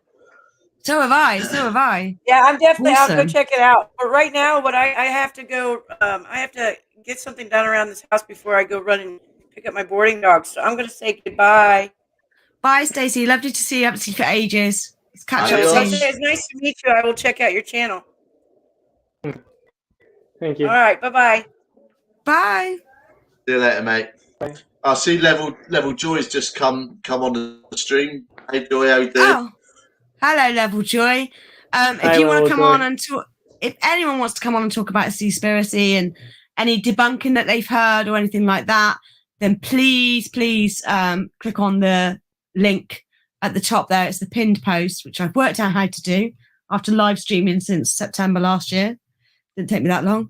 So have I. Yeah, I'm definitely. I'll go Awesome. check it out. But right now, what I have to go. I have to get something done around this house before I go run and pick up my boarding dog. So I'm going to say goodbye. Bye, Stacey. Lovely to see you. I haven't seen you for ages. Let's catch up Adios. soon. It's nice to meet you. I will check out your channel. Thank you. All right. Bye-bye. Bye. See you later, mate. Bye. I see Level Joy's just come on the stream. Hey Joy, how you doing? Oh, hello, Level Joy. If Hi, you want to Level come Joy. on and talk, if anyone wants to come on and talk about Seaspiracy and any debunking that they've heard or anything like that, then please click on the link at the top there. It's the pinned post, which I've worked out how to do after live streaming since September last year. Didn't take me that long.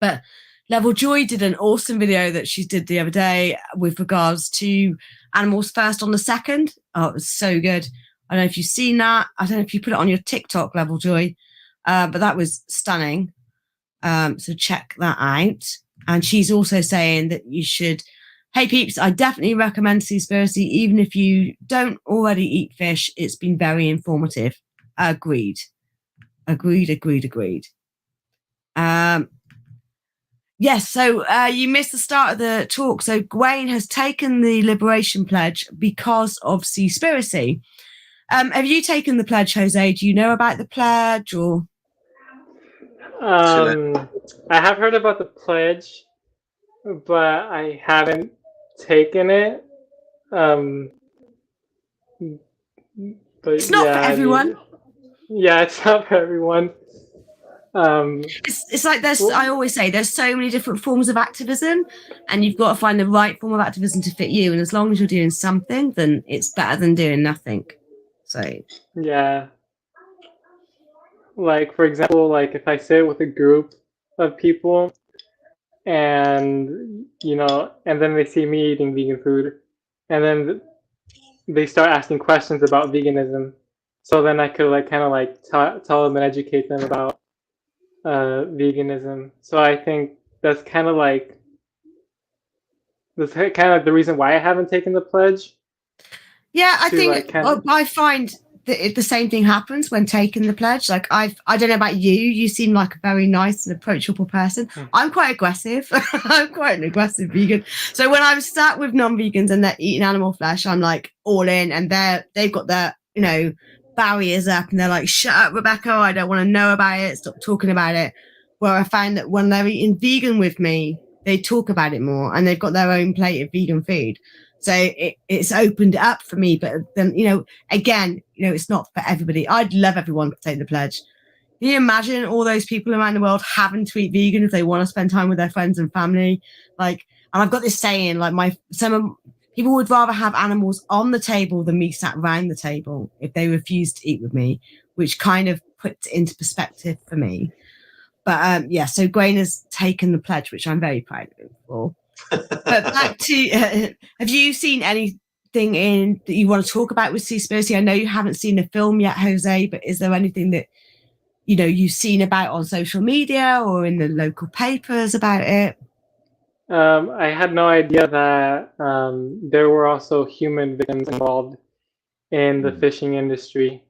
But Level Joy did an awesome video that she did the other day with regards to Animals First on the 2nd. Oh, it was so good. I don't know if you've seen that. I don't know if you put it on your TikTok, Level Joy, but that was stunning. So check that out. And she's also saying that you should, hey peeps, I definitely recommend Seaspiracy, even if you don't already eat fish. It's been very informative. Agreed. Yes, so you missed the start of the talk. So Gawain has taken the Liberation Pledge because of Seaspiracy. Have you taken the pledge, Jose? Do you know about the pledge or? I have heard about the pledge, but I haven't taken it. But It's not for everyone. It's not for everyone. It's like I always say there's so many different forms of activism, and you've got to find the right form of activism to fit you. And as long as you're doing something, then it's better than doing nothing. So yeah, like for example, like if I sit with a group of people, and and then they see me eating vegan food, and then they start asking questions about veganism, so then I could tell them and educate them about veganism. So I think that's kind of like the reason why I haven't taken the pledge. Yeah, I think I find that the same thing happens when taking the pledge. Like I don't know about you. You seem like a very nice and approachable person. I'm quite aggressive. I'm quite an aggressive vegan. So when I'm sat with non-vegans and they're eating animal flesh, I'm like all in, and they've got their barriers up, and they're like, "Shut up, Rebecca! I don't want to know about it. Stop talking about it." Where I find that when they're eating vegan with me, they talk about it more, and they've got their own plate of vegan food. So it's opened it up for me. But then, again, it's not for everybody. I'd love everyone to take the pledge. Can you imagine all those people around the world having to eat vegan if they want to spend time with their friends and family? And I've got this saying, some people would rather have animals on the table than me sat around the table if they refuse to eat with me, which kind of puts it into perspective for me. But so Gawain has taken the pledge, which I'm very proud of him for. But back to, have you seen anything that you want to talk about with Seaspiracy? I know you haven't seen the film yet, Jose, but is there anything that you've seen about on social media or in the local papers about it? I had no idea that there were also human victims involved in the fishing industry.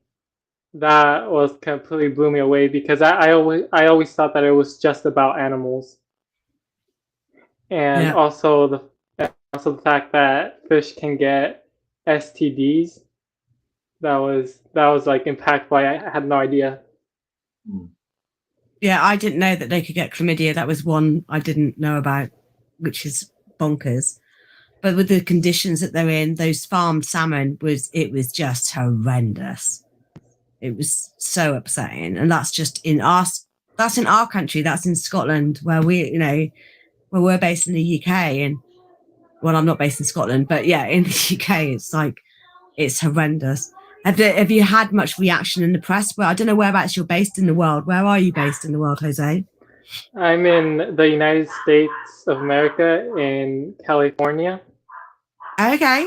That was completely blew me away, because I always thought that it was just about animals. And also the fact that fish can get STDs, that was like impactful. I had no idea. Yeah, I didn't know that they could get chlamydia. That was one I didn't know about, which is bonkers. But with the conditions that they're in, those farmed salmon was just horrendous. It was so upsetting, and that's just in our country. That's in Scotland, where where we're based in the UK. And well, I'm not based in Scotland, but yeah, in the UK, it's horrendous. Have you had much reaction in the press? Well, I don't know whereabouts you're based in the world. Where are you based in the world, Jose? I'm in the United States of America in California. Okay.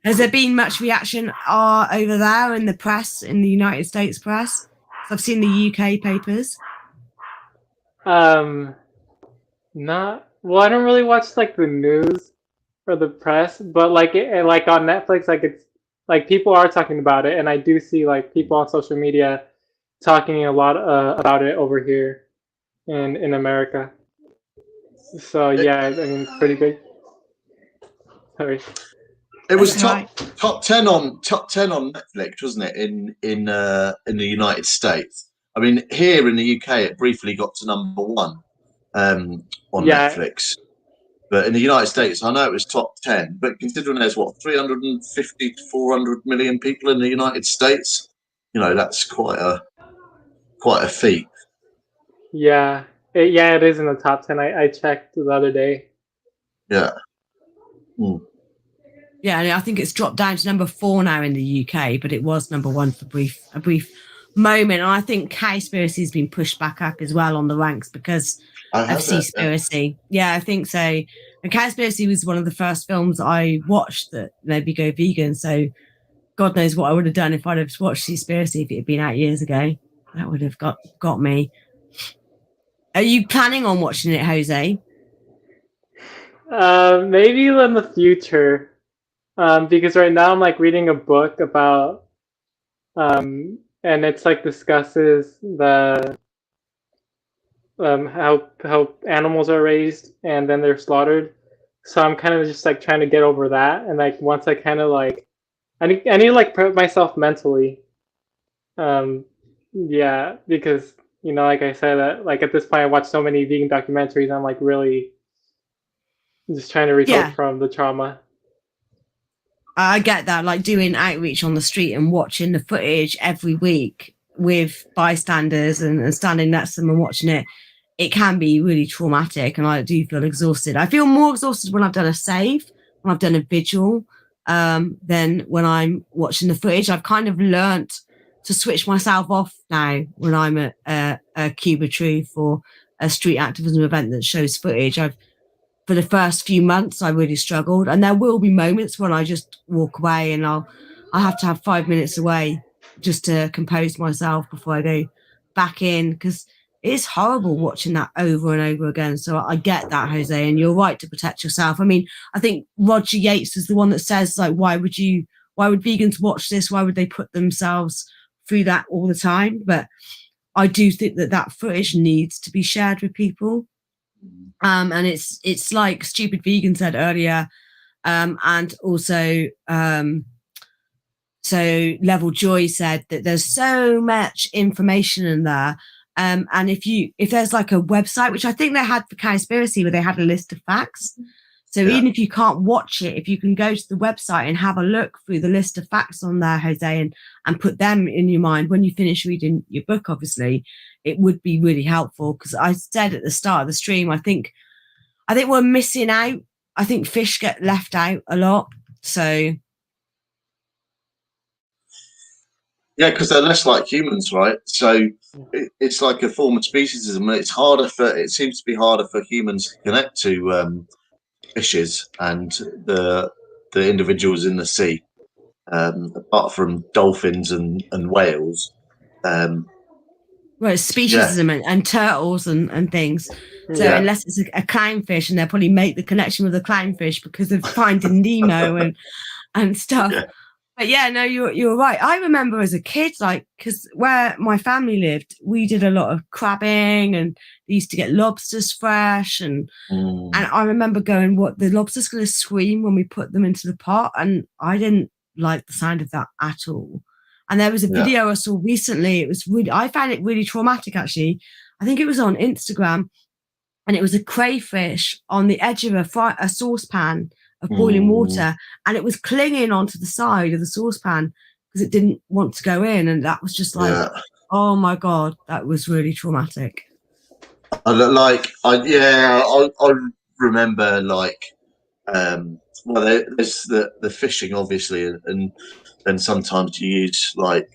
Has there been much reaction over there in the press, in the United States press? I've seen the UK papers. Not well. I don't really watch like the news or the press, but like like on Netflix, like it's like people are talking about it, and I do see like people on social media talking a lot about it over here in America. So yeah, I mean, it's pretty big. Sorry. It was That's top 10 on Netflix, wasn't it? In the United States. I mean, here in the UK, it briefly got to number 1 on Netflix. But in the United States, I know it was top 10. But considering there's 350 to 400 million people in the United States, you know, that's quite a feat. Yeah, it is in the top 10. I checked the other day. Yeah. Mm. Yeah, and I think it's dropped down to number 4 now in the UK, but it was number 1 for a brief moment. And I think Seaspiracy has been pushed back up as well on the ranks because of Seaspiracy. Yeah, I think so. And Seaspiracy was one of the first films I watched that made me go vegan. So God knows what I would have done if I'd have watched Seaspiracy if it had been out years ago. That would have got me. Are you planning on watching it, Jose? Maybe in the future. Because right now I'm like reading a book about and it's like discusses the how animals are raised and then they're slaughtered. So I'm kind of just like trying to get over that, and like once I kind of like I need to like prep myself mentally. Yeah, because you know, like I said, like at this point I watch so many vegan documentaries. I'm like really just trying to recover from the trauma. I get that, like doing outreach on the street and watching the footage every week with bystanders and standing next to them and watching it, it can be really traumatic, and I do feel exhausted. I feel more exhausted when I've done a save, when I've done a vigil, than when I'm watching the footage. I've kind of learnt to switch myself off now when I'm at a Cuba Truth or a street activism event that shows footage. For the first few months, I really struggled, and there will be moments when I just walk away, and I have to have 5 minutes away just to compose myself before I go back in, because it's horrible watching that over and over again. So I get that, Jose, and you're right to protect yourself. I mean, I think Roger Yates is the one that says, like, why would vegans watch this? Why would they put themselves through that all the time? But I do think that footage needs to be shared with people. And it's like Stupid Vegan said earlier, and also so Level Joy said that there's so much information in there, and if there's like a website, which I think they had for Seaspiracy, where they had a list of facts. So even if you can't watch it, if you can go to the website and have a look through the list of facts on there, Jose, and put them in your mind when you finish reading your book, obviously, it would be really helpful. Because I said at the start of the stream, I think we're missing out. I think fish get left out a lot. So yeah, because they're less like humans, right? So it's like a form of speciesism. It seems to be harder for humans to connect to fishes and the individuals in the sea, apart from dolphins and whales. Well, it's speciesism and turtles and things. So unless it's a clownfish, and they'll probably make the connection with the clownfish because of Finding Nemo and stuff. Yeah. But yeah, no, you're right. I remember as a kid, like, because where my family lived, we did a lot of crabbing, and they used to get lobsters fresh, and I remember going, "What, the lobster's going to scream when we put them into the pot?" And I didn't like the sound of that at all. And there was a video I saw recently. It was I found it really traumatic, actually. I think it was on Instagram, and it was a crayfish on the edge of a saucepan of boiling water, and it was clinging onto the side of the saucepan because it didn't want to go in. And that was just like, oh my God, that was really traumatic. I remember, like, well, there's the fishing, obviously, and and sometimes you use like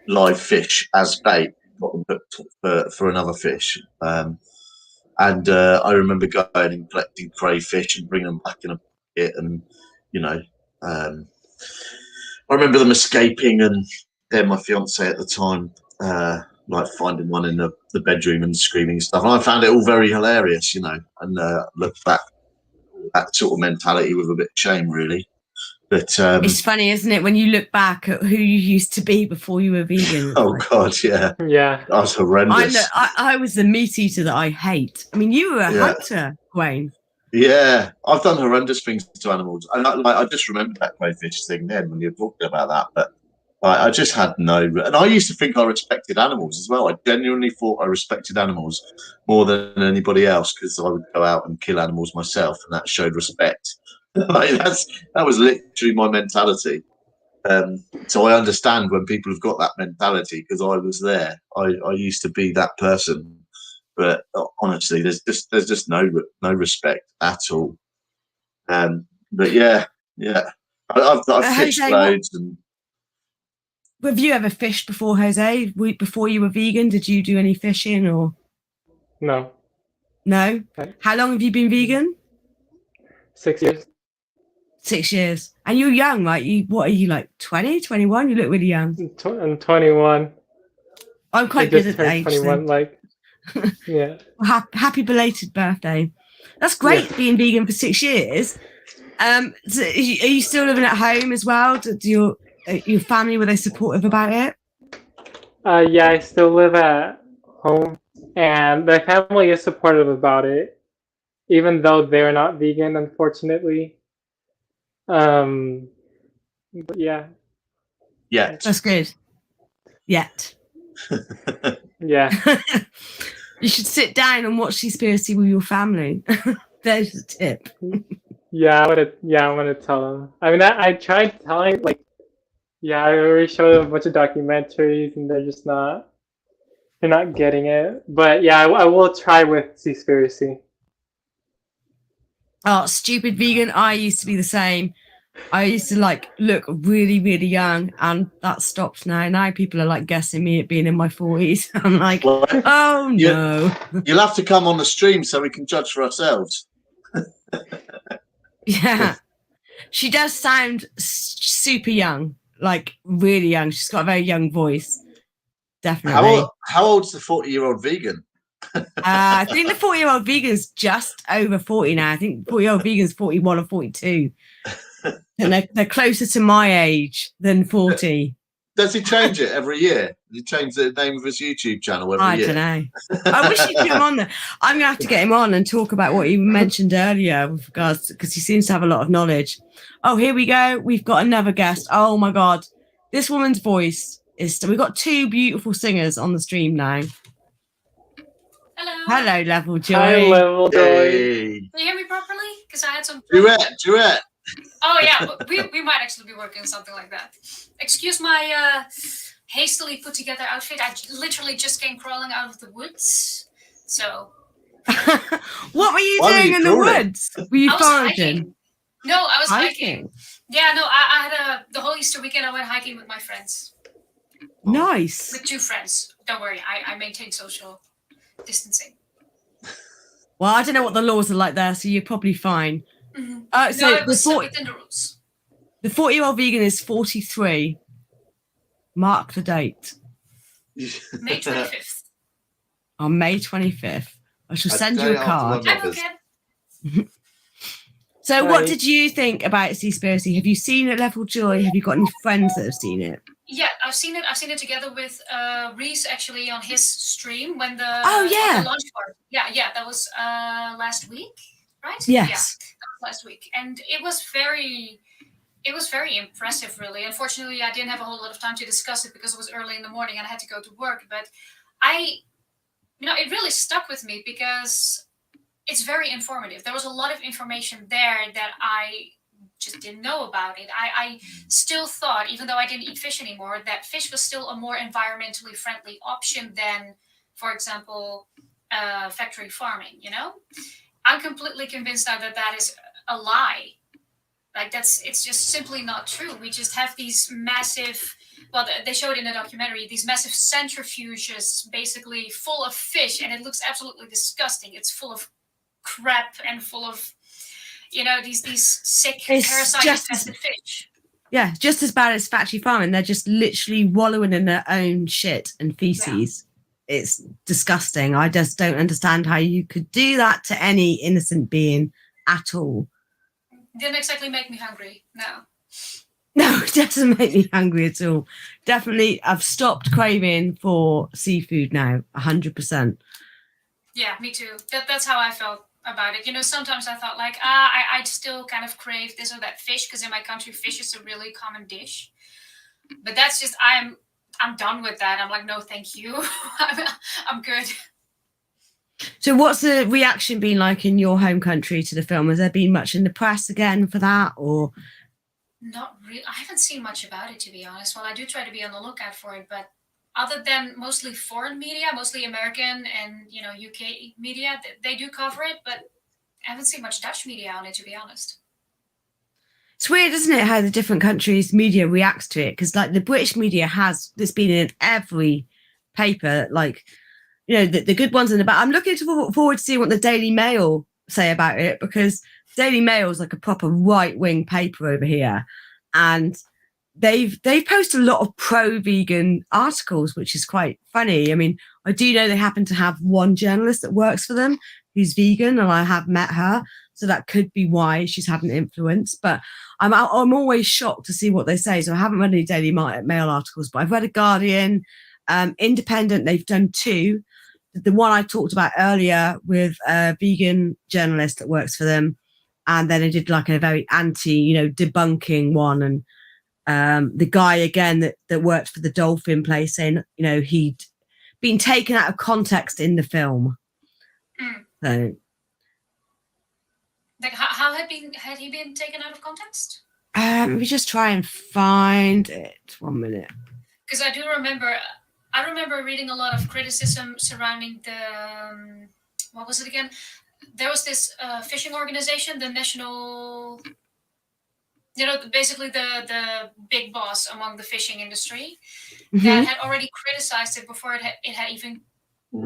live fish as bait for another fish. And I remember going and collecting crayfish and bringing them back in a bucket, and you know, I remember them escaping, and then my fiance at the time, like finding one in the bedroom and screaming stuff. And I found it all very hilarious, you know, and looked back that sort of mentality with a bit of shame, really. But it's funny, isn't it, when you look back at who you used to be before you were vegan? Oh God, yeah, yeah, that was horrendous. I was the meat eater that I hate. I mean, you were a hunter, Gawain. Yeah, I've done horrendous things to animals, and I just remember that crayfish thing then when you were talking about that. But I just had no, and I used to think I respected animals as well. I genuinely thought I respected animals more than anybody else because I would go out and kill animals myself, and that showed respect. That was literally my mentality. So I understand when people have got that mentality because I was there. I used to be that person, but honestly, there's just no respect at all. But yeah, I've fished Jose, loads. And have you ever fished before, Jose? Before you were vegan, did you do any fishing or no? No. How long have you been vegan? 6 years. 6 years. And you're young, right? What are you, like 20, 21? You look really young. I'm 21. I'm quite good at the age. 21, like, yeah. Well, happy belated birthday. That's great, being vegan for 6 years. So are you still living at home as well? Do your family, were they supportive about it? Yeah, I still live at home, and my family is supportive about it, even though they're not vegan, unfortunately. But yeah. Yet. That's good. Yet. Yeah. You should sit down and watch Seaspiracy with your family. There's a tip. Yeah, I'm gonna tell them. I mean, I tried telling, like, I already showed them a bunch of documentaries, and they're not getting it. But yeah, I will try with Seaspiracy. Oh, stupid vegan. I used to be the same. I used to look really, really young, and that stopped now. Now people are guessing me at being in my 40s. I'm like, well, oh no. You'll have to come on the stream so we can judge for ourselves. Yeah. She does sound super young, really young. She's got a very young voice. Definitely. How old's the 40-year-old vegan? I think the 40-year-old vegan's just over 40 now. I think 40-year-old vegan's 41 or 42. And they're closer to my age than 40. Does he change it every year? Does he change the name of his YouTube channel every year? I don't know. I wish he'd come on there. I'm going to have to get him on and talk about what you mentioned earlier with regards, because he seems to have a lot of knowledge. Oh, here we go. We've got another guest. Oh my God. This woman's voice is, we've got two beautiful singers on the stream now. Hello. Hello, Level Joy. Hi, Level Joy. Hey. Can you hear me properly? Because I had some Duet. Oh yeah, we might actually be working on something like that. Excuse my hastily put together outfit. I literally just came crawling out of the woods. So what were you doing in the woods? Were you foraging? No, I was hiking. Yeah, no, I had the whole Easter weekend I went hiking with my friends. Nice. With 2 friends. Don't worry, I maintain social distancing. Well, I don't know what the laws are like there, so you're probably fine. Mm-hmm. So no, it was within the rules. The 40-year-old vegan is 43. Mark the date. May 25th. On May 25th. I shall send you a card. So what did you think about Seaspiracy? Have you seen it, Level Joy? Have you got any friends that have seen it? Yeah, I've seen it. I've seen it together with Reese actually on his stream when the the launch party. Yeah, that was last week, right? Yes. Yeah, that was last week, and it was very impressive, really. Unfortunately, I didn't have a whole lot of time to discuss it because it was early in the morning and I had to go to work. But it really stuck with me because it's very informative. There was a lot of information there that I just didn't know about it. I still thought, even though I didn't eat fish anymore, that fish was still a more environmentally friendly option than, for example, factory farming, I'm completely convinced now that that is a lie. Like it's just simply not true. We just have these massive, well, they show it in the documentary, these massive centrifuges basically full of fish, and it looks absolutely disgusting. It's full of crap and full of, these sick parasite-infested fish. Yeah, just as bad as factory farming. They're just literally wallowing in their own shit and feces. Yeah. It's disgusting. I just don't understand how you could do that to any innocent being at all. Didn't exactly make me hungry, no. No, it doesn't make me hungry at all. Definitely, I've stopped craving for seafood now, 100%. Yeah, me too. That's how I felt about it. Sometimes I thought like, I'd still kind of crave this or that fish, because in my country, fish is a really common dish. But that's just, I'm done with that. I'm like, no, thank you. I'm good. So what's the reaction been like in your home country to the film? Has there been much in the press again for that, or? Not really. I haven't seen much about it, to be honest. Well, I do try to be on the lookout for it, but other than mostly foreign media, mostly American and, UK media, they do cover it, but I haven't seen much Dutch media on it, to be honest. It's weird, isn't it, how the different countries' media reacts to it? Because, like, the British media it's been in every paper, like, the good ones in the back. I'm looking forward to seeing what the Daily Mail say about it, because Daily Mail is like a proper right-wing paper over here, and they've posted a lot of pro-vegan articles, which is quite funny. I mean, I do know they happen to have one journalist that works for them who's vegan, and I have met her, so that could be why she's had an influence. But I'm always shocked to see what they say. So I haven't read any Daily Mail articles, but I've read a Guardian, Independent. They've done 2. The one I talked about earlier with a vegan journalist that works for them, and then I did like a very anti, debunking one, and the guy again that worked for the dolphin place saying, he'd been taken out of context in the film. So, like, how had he been taken out of context? Let me just try and find it. 1 minute. Because I remember reading a lot of criticism surrounding the what was it again? There was this fishing organization, the National, basically the big boss among the fishing industry, that had already criticized it before it had even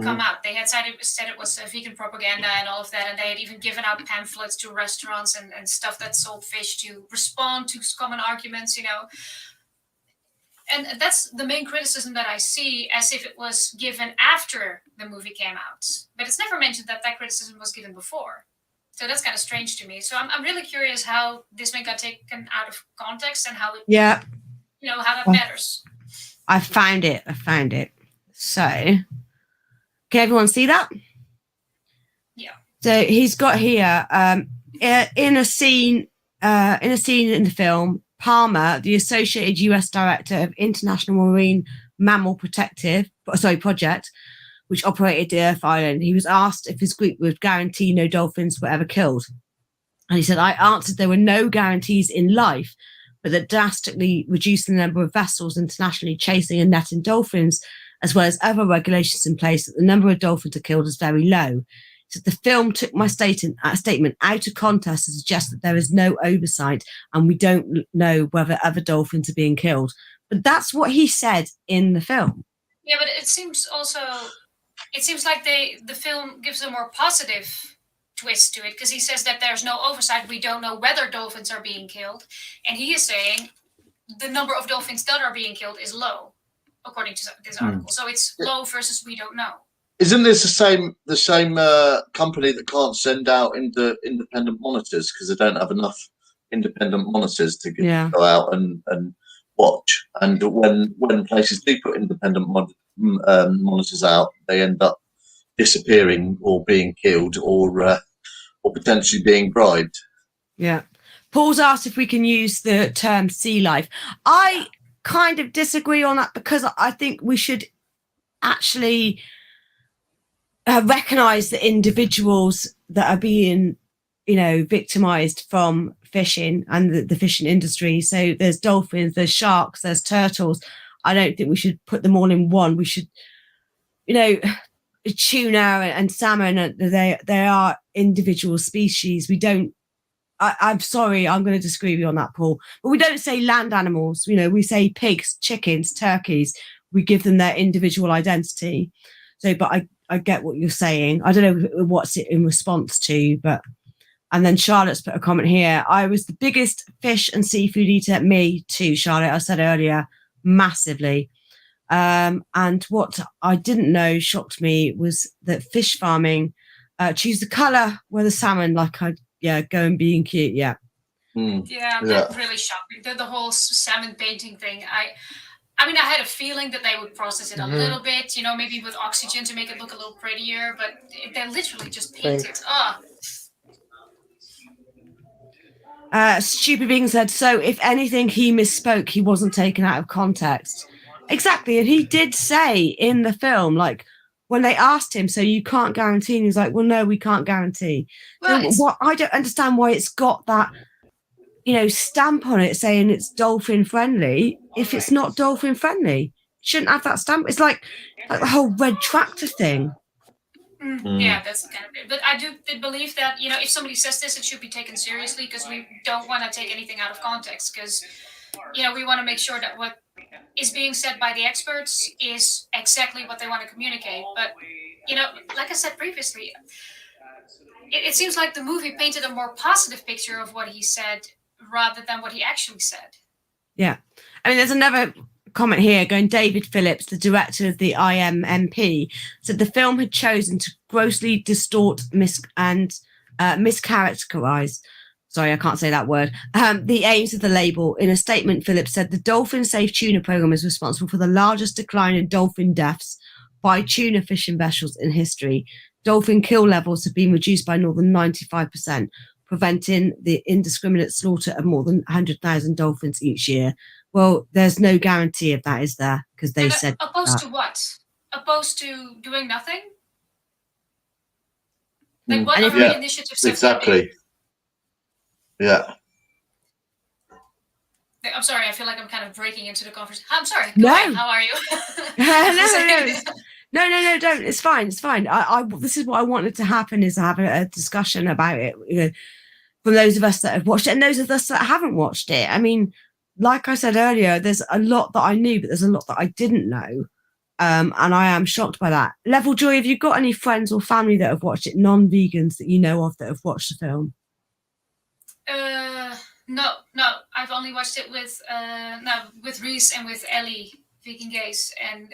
come out. They had said it was vegan propaganda and all of that, and they had even given out pamphlets to restaurants and stuff that sold fish to respond to common arguments, And that's the main criticism that I see, as if it was given after the movie came out. But it's never mentioned that criticism was given before. So that's kind of strange to me. So I'm really curious how this got taken out of context and how it, how that matters. I found it. So, can everyone see that? Yeah. So he's got here in a scene in the film, Palmer, the Associated US Director of International Marine Mammal Project, which operated the Earth Island, he was asked if his group would guarantee no dolphins were ever killed. And he said, I answered there were no guarantees in life, but that drastically reducing the number of vessels internationally chasing and netting dolphins, as well as other regulations in place, that the number of dolphins are killed is very low. So the film took my statement out of context to suggest that there is no oversight and we don't know whether other dolphins are being killed. But that's what he said in the film. Yeah, but it seems like the film gives a more positive twist to it, because he says that there's no oversight. We don't know whether dolphins are being killed. And he is saying the number of dolphins that are being killed is low, according to this article. So it's low versus we don't know. Isn't this the same company that can't send out independent monitors because they don't have enough independent monitors to go out and watch? And when places do put independent monitors out, they end up disappearing or being killed or potentially being bribed. Yeah. Paul's asked if we can use the term sea life. I kind of disagree on that, because I think we should actually recognise the individuals that are being, victimised from fishing and the fishing industry. So there's dolphins, there's sharks, there's turtles. I don't think we should put them all in one. We should, tuna and salmon, they are individual species. We don't I'm sorry, I'm going to disagree with you on that, Paul. But we don't say land animals. You know, we say pigs, chickens, turkeys. We give them their individual identity. So, but I get what you're saying. I don't know what's it in response to, but. And then Charlotte's put a comment here. I was the biggest fish and seafood eater. Me too, Charlotte. I said earlier, massively. And what I didn't know shocked me was that fish farming choose the colour where the salmon, like go and being cute. Yeah. Yeah, that really shocked me. The whole salmon painting thing. I mean, I had a feeling that they would process it a little bit, you know, maybe with oxygen to make it look a little prettier, but they literally just paint it. Stupid Being said, so if anything, he misspoke. He wasn't taken out of context. Exactly. And he did say in the film, like, when they asked him, so you can't guarantee, and he was like, well, no, we can't guarantee. Well, so what I don't understand why it's got that, you know, stamp on it saying it's dolphin friendly if it's not dolphin friendly. Shouldn't have that stamp. It's like the whole red tractor thing. Yeah, that's kind of it. But I do believe that, you know, if somebody says this, it should be taken seriously, because we don't want to take anything out of context, because, you know, we want to make sure that what is being said by the experts is exactly what they want to communicate. But, you know, like I said previously, it seems like the movie painted a more positive picture of what he said rather than what he actually said. Yeah. I mean, there's another comment here going, David Phillips, the director of the IMMP, said the film had chosen to grossly distort mischaracterize. Sorry, I can't say that word. The aims of the label. In a statement, Phillips said the Dolphin Safe Tuna Program is responsible for the largest decline in dolphin deaths by tuna fishing vessels in history. Dolphin kill levels have been reduced by more than 95%, preventing the indiscriminate slaughter of more than 100,000 dolphins each year. Well, there's no guarantee of that, is there? Because they said opposed to what? Opposed to doing nothing? Like what other initiatives? Exactly. Yeah. I'm sorry. I feel like I'm kind of breaking into the conversation. I'm sorry. No. Gawain, how are you? No, don't. It's fine. It's fine. This is what I wanted to happen, is to have a discussion about it, you know, from those of us that have watched it and those of us that haven't watched it. I mean, like I said earlier, there's a lot that I knew, but there's a lot that I didn't know. And I am shocked by that. Level Joy, have you got any friends or family that have watched it, non-vegans that you know of that have watched the film? No. I've only watched it with Reese and with Ellie, Vegan Gays, and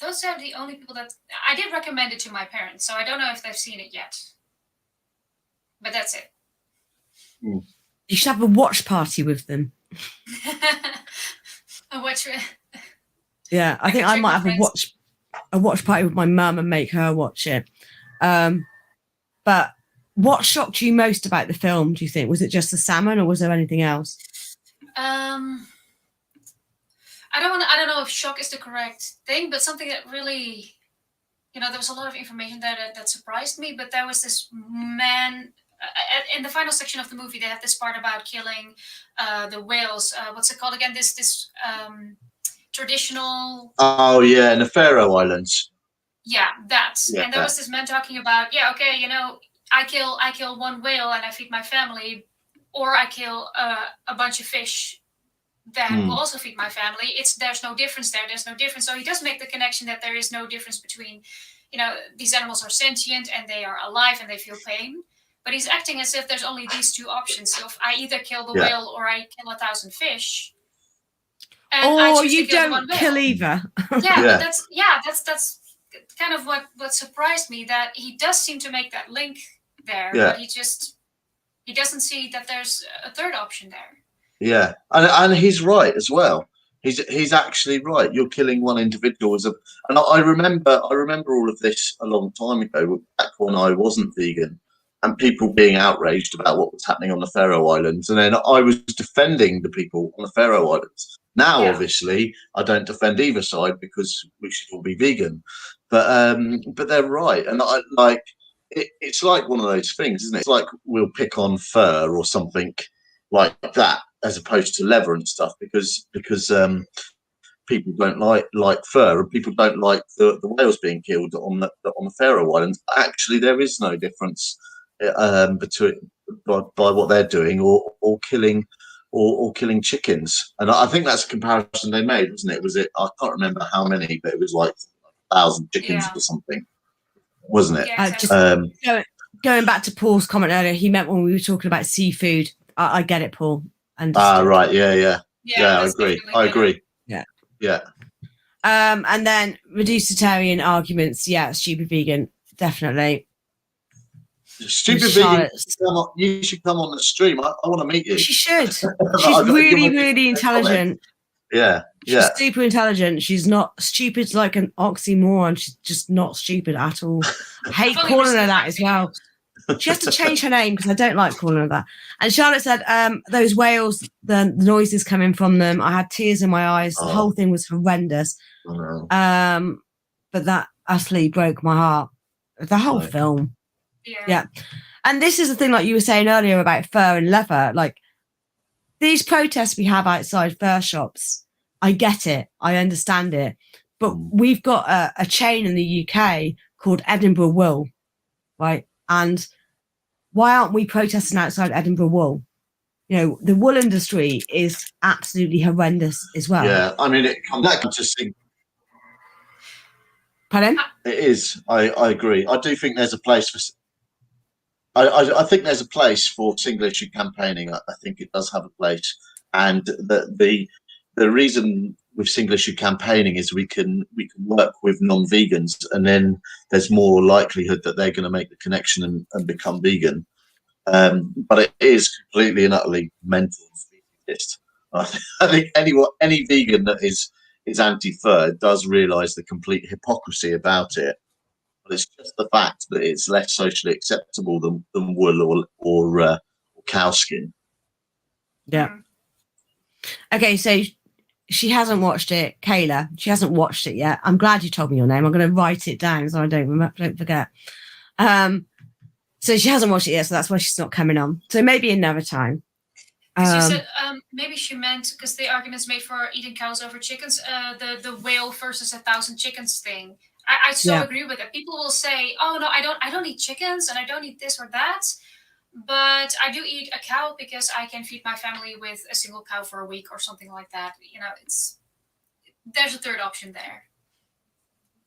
those are the only people that I did recommend it to my parents. So I don't know if they've seen it yet, but that's it. You should have a watch party with them. A watch. Yeah, I think I might have a watch party with my mum and make her watch it. But what shocked you most about the film, do you think? Was it just the salmon, or was there anything else? I don't know if shock is the correct thing, but something that really, you know, there was a lot of information that surprised me. But there was this man in the final section of the movie. They have this part about killing the whales. What's it called again? This traditional. Oh yeah, in the Faroe Islands. Yeah, and there was this man talking about, you know, I kill one whale and I feed my family, or I kill a bunch of fish that will also feed my family. There's no difference there. There's no difference. So he does make the connection that there is no difference between, you know, these animals are sentient and they are alive and they feel pain. But he's acting as if there's only these two options. So if I either kill the whale or I kill 1,000 fish. Or you don't kill either. But that's kind of what surprised me, that he does seem to make that link there, but he doesn't see that there's a third option there. Yeah, and he's right as well. He's actually right. You're killing one individual and I remember all of this a long time ago, back when I wasn't vegan, and people being outraged about what was happening on the Faroe Islands, and then I was defending the people on the Faroe Islands. Now, obviously, I don't defend either side because we should all be vegan, but they're right, and it's like one of those things, isn't it? It's like we'll pick on fur or something like that as opposed to leather and stuff because people don't like fur, and people don't like the whales being killed on the Faroe Islands. Actually, there is no difference between by what they're doing, or killing or killing chickens. And I think that's a comparison they made, wasn't it? Was it? I can't remember how many, but it was like 1,000 chickens or something, wasn't it? Yeah, Just exactly. going back to Paul's comment earlier, he meant when we were talking about seafood. I get it, Paul. Right, yeah, I agree. Yeah. And then reducitarian arguments. Yeah, stupid vegan, definitely. Stupid vegan. You should come on the stream. I want to meet you. She should. She's really intelligent. Yeah. She's super intelligent. She's not stupid like an oxymoron. She's just not stupid at all. I hate calling her that as well. She has to change her name because I don't like calling her that. And Charlotte said, those whales, the noises coming from them, I had tears in my eyes. The whole thing was horrendous. But that utterly broke my heart. The whole film. Yeah. And this is the thing, like you were saying earlier about fur and leather. Like, these protests we have outside fur shops, I get it. I understand it. But we've got a chain in the UK called Edinburgh Wool, right? And why aren't we protesting outside Edinburgh Wool? You know, the wool industry is absolutely horrendous as well. Yeah, I mean, that can just think. Pardon? It is. I agree. I do think there's a place for. I think there's a place for single issue campaigning. I think it does have a place, and the reason with single issue campaigning is we can work with non-vegans, and then there's more likelihood that they're going to make the connection and become vegan. But it is completely and utterly mental. I think any vegan that is anti-fur does realise the complete hypocrisy about it. But it's just the fact that it's less socially acceptable than wool or cow skin. Yeah. Okay, so she hasn't watched it, Kayla. She hasn't watched it yet. I'm glad you told me your name. I'm going to write it down so I don't forget. So she hasn't watched it yet, so that's why she's not coming on. So maybe another time. She said maybe she meant because the arguments made for eating cows over chickens, the whale versus 1,000 chickens thing. I so agree with it. People will say, "Oh no, I don't eat chickens and I don't eat this or that," but I do eat a cow because I can feed my family with a single cow for a week or something like that. You know, there's a third option there.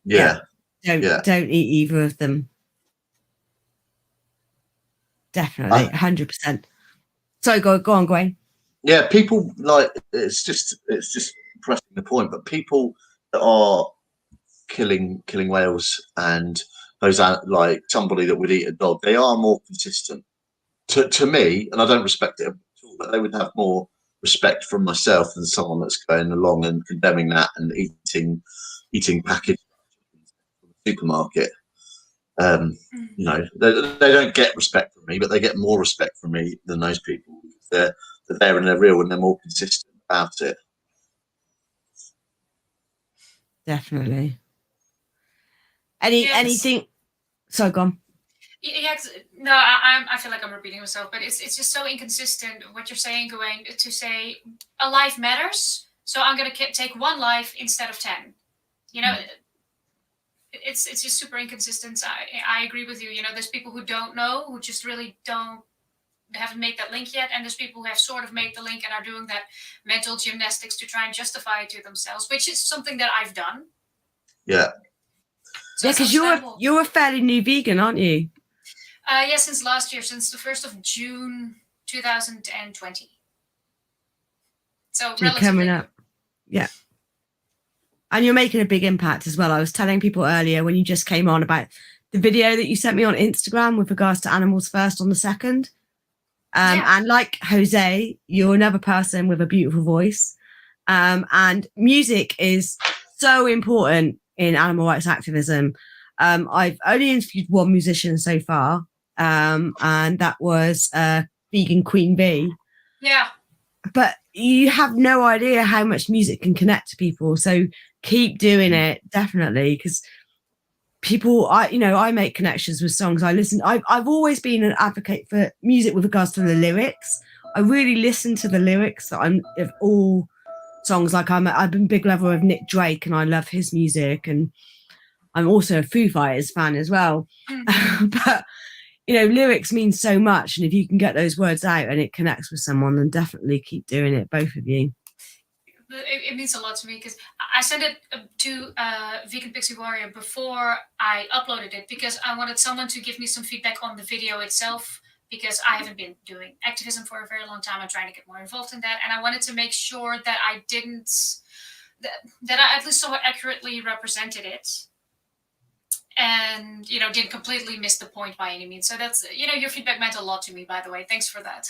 Yeah. Don't eat either of them. Definitely, 100%. Sorry, go on, Gawain. Yeah, people like it's just pressing the point, but people that are killing whales and those are like somebody that would eat a dog, they are more consistent to me, and I don't respect it at all, but they would have more respect from myself than someone that's going along and condemning that and eating packaged from the supermarket. You know, they don't get respect from me, but they get more respect from me than those people because they're there and they're real and they're more consistent about it. Definitely. Anything? So gone. Yeah, no, I feel like I'm repeating myself, but it's just so inconsistent what you're saying, Gawain, to say a life matters, so I'm going to take one life instead of 10. You know, it's just super inconsistent. I agree with you. You know, there's people who don't know, who just really haven't made that link yet, and there's people who have sort of made the link and are doing that mental gymnastics to try and justify it to themselves, which is something that I've done. Yeah. So because you're a fairly new vegan, aren't you? Yeah, since last year, since the 1st of June 2020. So relatively coming up. Yeah. And you're making a big impact as well. I was telling people earlier when you just came on about the video that you sent me on Instagram with regards to Animals First on the 2nd. And like Jose, you're another person with a beautiful voice. And music is so important in animal rights activism. I've only interviewed one musician so far, and that was Vegan Queen Bee. Yeah. But you have no idea how much music can connect to people. So keep doing it, definitely, because people, I make connections with songs. I listen. I've always been an advocate for music with regards to the lyrics. I really listen to the lyrics of all songs. Like I've been a big lover of Nick Drake, and I love his music, and I'm also a Foo Fighters fan as well. But you know, lyrics mean so much, and if you can get those words out and it connects with someone, then definitely keep doing it, both of you. It means a lot to me because I sent it to Vegan Pixie Warrior before I uploaded it because I wanted someone to give me some feedback on the video itself, because I haven't been doing activism for a very long time. I'm trying to get more involved in that, and I wanted to make sure that I didn't, that I at least somewhat accurately represented it, and you know, didn't completely miss the point by any means. So that's, you know, your feedback meant a lot to me, by the way. Thanks for that.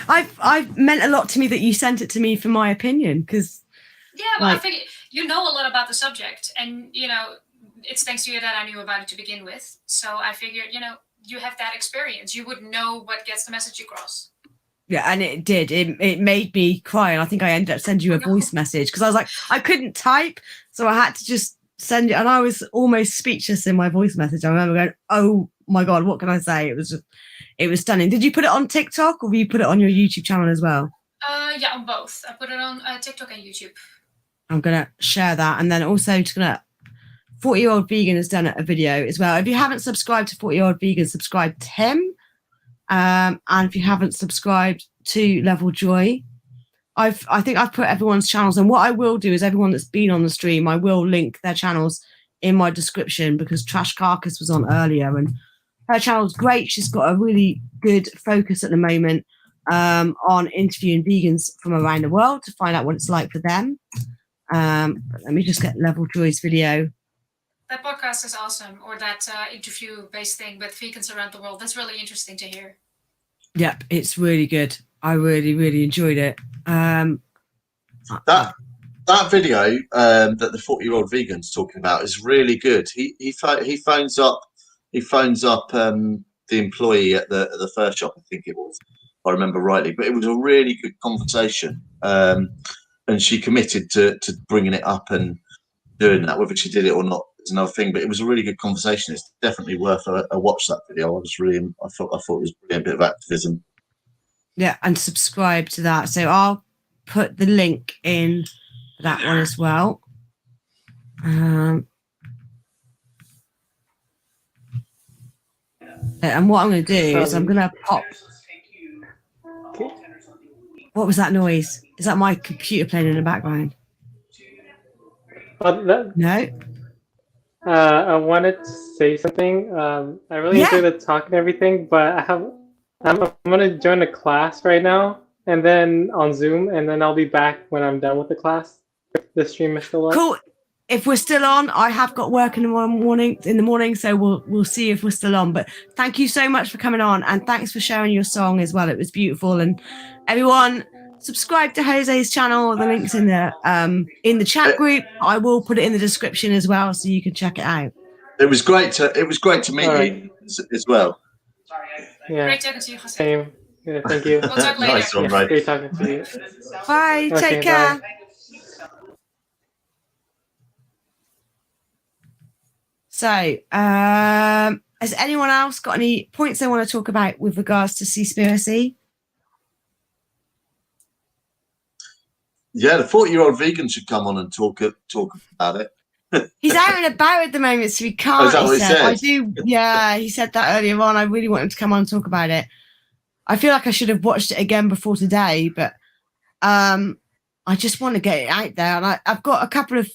I've meant a lot to me that you sent it to me for my opinion, because yeah, well, I think you know a lot about the subject, and you know, it's thanks to you that I knew about it to begin with. So I figured, you know, you have that experience, you would know what gets the message across. Yeah, and it did. It made me cry, and I think I ended up sending you a voice message because I was like, I couldn't type, so I had to just send it, and I was almost speechless in my voice message. I remember going, "Oh my god, what can I say?" It was stunning. Did you put it on TikTok, or you put it on your YouTube channel as well? Yeah, on both. I put it on TikTok and YouTube. I'm gonna share that, and then also just gonna. 40-Year-Old Vegan has done a video as well. If you haven't subscribed to 40-Year-Old Vegan, subscribe to him. And if you haven't subscribed to Level Joy, I think I've put everyone's channels. And what I will do is everyone that's been on the stream, I will link their channels in my description, because Trash Carcass was on earlier and her channel's great. She's got a really good focus at the moment on interviewing vegans from around the world to find out what it's like for them. But let me just get Level Joy's video. That podcast is awesome, or that interview-based thing with vegans around the world. That's really interesting to hear. Yep, it's really good. I really, really enjoyed it. That video that the 40-year-old vegan's talking about is really good. He phones up the employee at the fur shop, I think it was, if I remember rightly. But it was a really good conversation, and she committed to bringing it up and doing that. Whether she did it or not is another thing, but it was a really good conversation. It's definitely worth a watch, that video. I thought it was a brilliant bit of activism. Yeah, and subscribe to that. So I'll put the link in for that one as well. And what I'm going to do is I'm going to pop. What was that noise? Is that my computer playing in the background? No. I wanted to say something. I really enjoyed the talk and everything, but I'm going to join a class right now, and then on Zoom, and then I'll be back when I'm done with the class. If the stream is still on. Cool. If we're still on, I have got work in the morning, so we'll see if we're still on. But thank you so much for coming on, and thanks for sharing your song as well. It was beautiful, and everyone, subscribe to Jose's channel. The link's in the chat group. I will put it in the description as well, so you can check it out. It was great to meet you as well. Yeah. Great talking to you, Jose. Same. Yeah, thank you. We'll talk later. Nice one, mate. Great talking to you. Bye. Okay, take care. Bye. So, has anyone else got any points they want to talk about with regards to Seaspiracy? Yeah, the 40-year-old vegan should come on and talk about it. He's out and about at the moment, so he can't. Is that what he said? I do. Yeah, he said that earlier on. I really want him to come on and talk about it. I feel like I should have watched it again before today, but I just want to get it out there. And I've got a couple of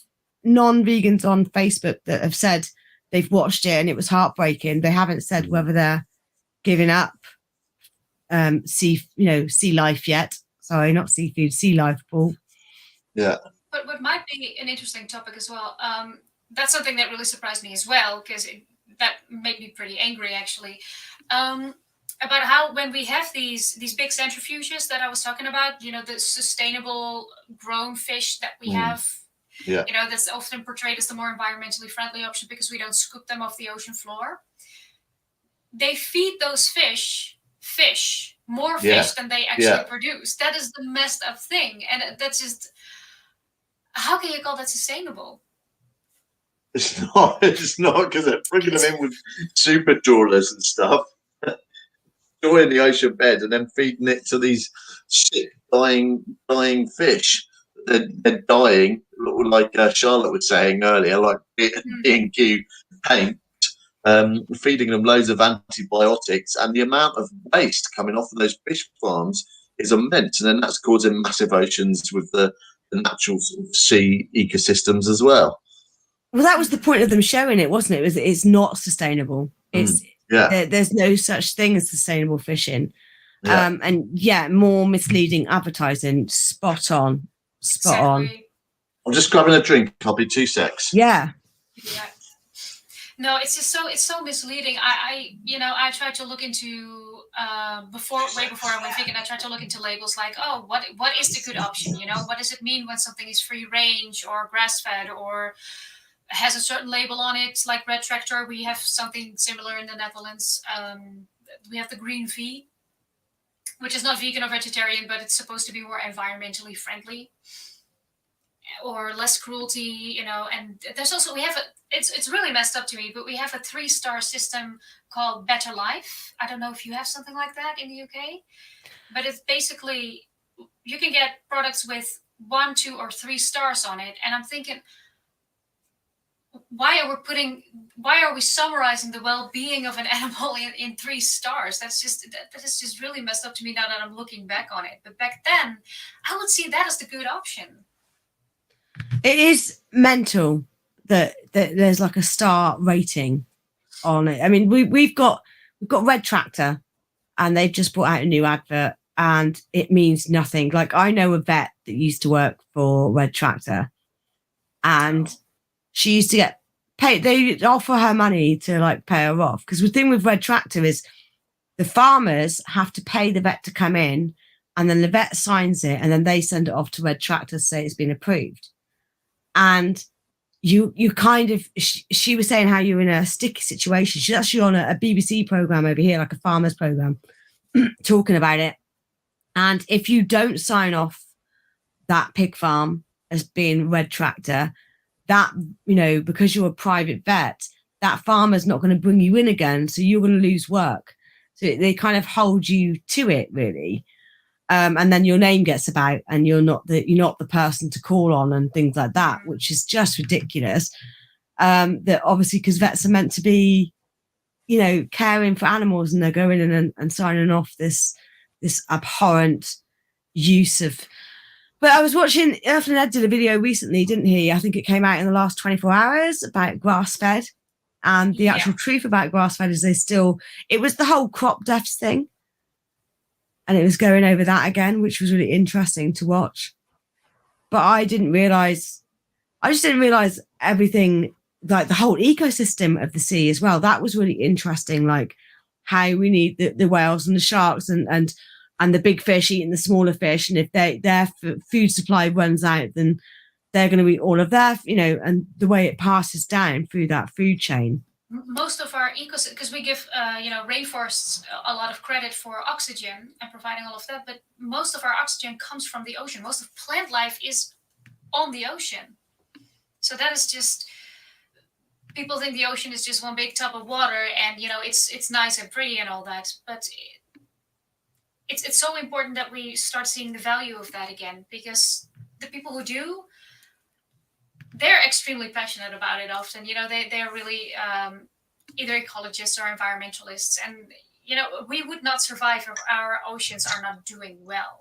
non-vegans on Facebook that have said they've watched it and it was heartbreaking. They haven't said whether they're giving up sea life yet. Sorry, not seafood, sea life, Paul. Yeah. But what might be an interesting topic as well, that's something that really surprised me as well, because that made me pretty angry, actually, about how when we have these big centrifuges that I was talking about, you know, the sustainable grown fish that we have, you know, that's often portrayed as the more environmentally friendly option because we don't scoop them off the ocean floor. They feed those more fish than they actually produce. That is the messed up thing. And that's just... How can you call that sustainable? It's not because they're bringing them in with super trawlers and stuff, storing the ocean bed and then feeding it to these shit dying fish. They're dying, like Charlotte was saying earlier, like B&Q paint feeding them loads of antibiotics, and the amount of waste coming off of those fish farms is immense. And then that's causing massive oceans with the natural sort of sea ecosystems as well. Well, that was the point of them showing it, wasn't it? It's not sustainable. There's no such thing as sustainable fishing. And more misleading advertising. Spot on. I'm just grabbing a drink. I'll be 2 secs. Yeah. No, it's just it's so misleading. I tried to look into way before I went vegan. I tried to look into labels like, oh, what is the good option? What does it mean when something is free range or grass fed or has a certain label on it, like Red Tractor. We have something similar in the Netherlands. We have the Green V, which is not vegan or vegetarian, but it's supposed to be more environmentally friendly or less cruelty, and there's also, it's really messed up to me, but we have a 3-star system called Better Life. I don't know if you have something like that in the UK, but it's basically, you can get products with 1, 2, or 3 stars on it. And I'm thinking, why are we summarizing the well-being of an animal in 3 stars? That is just really messed up to me now that I'm looking back on it. But back then, I would see that as the good option. It is mental that there's like a star rating on it. I mean, we've got Red Tractor, and they've just brought out a new advert, and it means nothing. Like, I know a vet that used to work for Red Tractor, and she used to get paid. They offer her money to like pay her off, because the thing with Red Tractor is the farmers have to pay the vet to come in, and then the vet signs it, and then they send it off to Red Tractor to say it's been approved. And you kind of, she was saying how you're in a sticky situation. She's actually on a BBC program over here, like a farmers program, talking about it. And if you don't sign off that pig farm as being Red Tractor, that, because you're a private vet, that farmer's not going to bring you in again. So you're going to lose work. So they kind of hold you to it, really. And then your name gets about, and you're not the person to call on and things like that, which is just ridiculous. That obviously, because vets are meant to be, caring for animals, and they're going in and signing off this abhorrent use of. But I was watching, Earthling Ed did a video recently, didn't he? I think it came out in the last 24 hours about grass-fed. And the actual truth about grass-fed is it was the whole crop deaths thing. And it was going over that again, which was really interesting to watch. But I just didn't realize everything, like the whole ecosystem of the sea as well. That was really interesting, like how we need the whales and the sharks and the big fish eating the smaller fish. And if their food supply runs out, then they're going to eat all of their, and the way it passes down through that food chain. Most of our ecosystem, because we give rainforests a lot of credit for oxygen and providing all of that, but most of our oxygen comes from the ocean. Most of plant life is on the ocean. So that is just, people think the ocean is just one big tub of water, and it's nice and pretty and all that, but it's so important that we start seeing the value of that again, because the people who do, they're extremely passionate about it often. They're really either ecologists or environmentalists. And, we would not survive if our oceans are not doing well.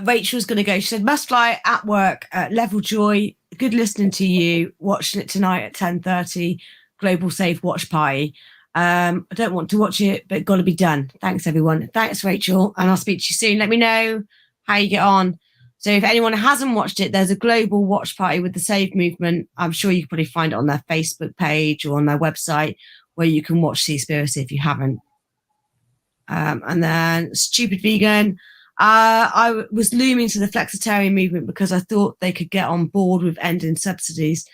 Rachel's going to go. She said, must fly at work, Level Joy. Good listening to you. Watching it tonight at 10:30. Global Safe Watch Party. I don't want to watch it, but got to be done. Thanks, everyone. Thanks, Rachel. And I'll speak to you soon. Let me know how you get on. So if anyone hasn't watched it, there's a global watch party with the Save Movement. I'm sure you can probably find it on their Facebook page or on their website, where you can watch Seaspiracy if you haven't. And then Stupid Vegan. I was looming to the flexitarian movement because I thought they could get on board with ending subsidies.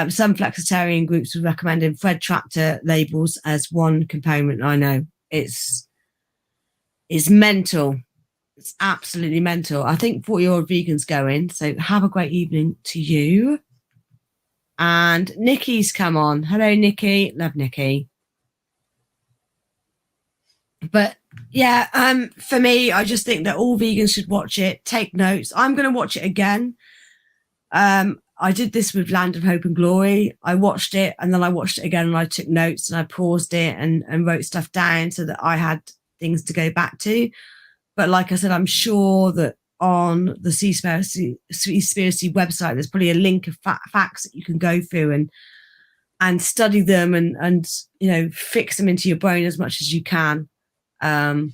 Some flexitarian groups were recommending Red Tractor labels as one component. I know it's mental. It's absolutely mental. I think 40-year-old vegan's going. So have a great evening to you. And Nikki's come on. Hello, Nikki. Love Nikki. But yeah, for me, I just think that all vegans should watch it. Take notes. I'm going to watch it again. I I did this with Land of Hope and Glory. I watched it and then I watched it again and I took notes and I paused it and wrote stuff down so that I had things to go back to. But like I said, I'm sure that on the Seaspiracy website, there's probably a link of facts that you can go through and study them and you know, fix them into your brain as much as you can. I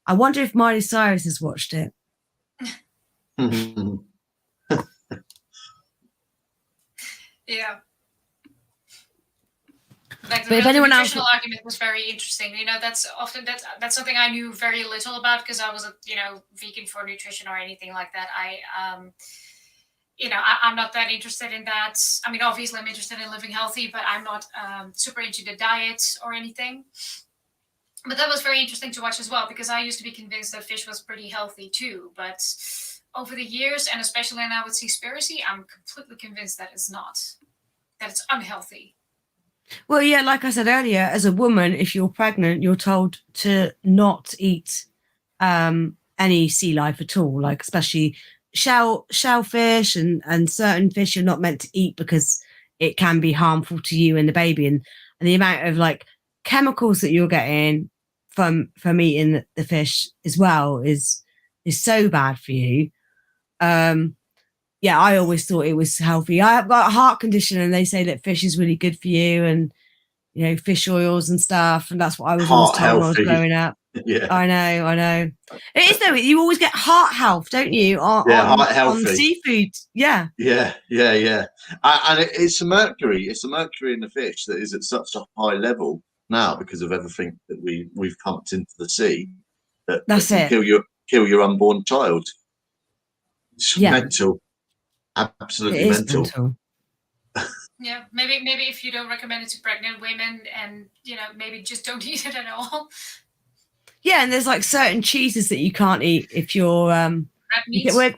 wonder if Miley Cyrus has watched it. Yeah. Like But if anyone else, nutritional argument was very interesting. You know, that's something I knew very little about because I wasn't, you know, vegan for nutrition or anything like that. I'm not that interested in that. I mean, obviously I'm interested in living healthy, but I'm not super into the diet or anything. But that was very interesting to watch as well because I used to be convinced that fish was pretty healthy too. But over the years, and especially now with Seaspiracy, I'm completely convinced that it's not. That it's unhealthy. Well, yeah, like I said earlier, as a woman, if you're pregnant, you're told to not eat any sea life at all, like especially shellfish and certain fish you're not meant to eat because it can be harmful to you and the baby. And the amount of like chemicals that you're getting from eating the fish as well is so bad for you. Yeah, I always thought it was healthy. I have got a heart condition and they say that fish is really good for you and, you know, fish oils and stuff. And that's what I was always told when I was growing up. Yeah. I know. It is though. You always get heart health, don't you? Heart healthy. On seafood. Yeah. Yeah. And it's a mercury. It's a mercury in the fish that is at such a high level now because of everything that we've pumped into the sea. That's it. Kill your unborn child. It's mental. Absolutely mental. Yeah, maybe if you don't recommend it to pregnant women and, you know, maybe just don't eat it at all. Yeah, and there's like certain cheeses that you can't eat if you're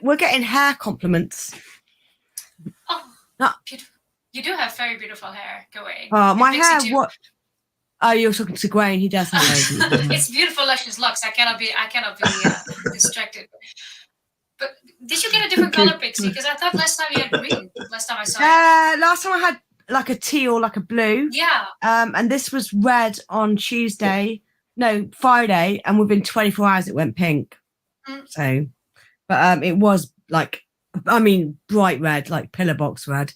we're getting hair compliments. Oh, no. You do have very beautiful hair, Gawain. Oh, my hair, what? Oh, you're talking to Gawain, he does have very It's beautiful, luscious locks. I cannot be distracted. But did you get a different color, Pixie? Because I thought last time you had green. Last time I saw it. Last time I had like a teal, like a blue. Yeah. And this was red on Friday, and within 24 hours it went pink. So, but it was like, I mean, bright red, like pillar box red.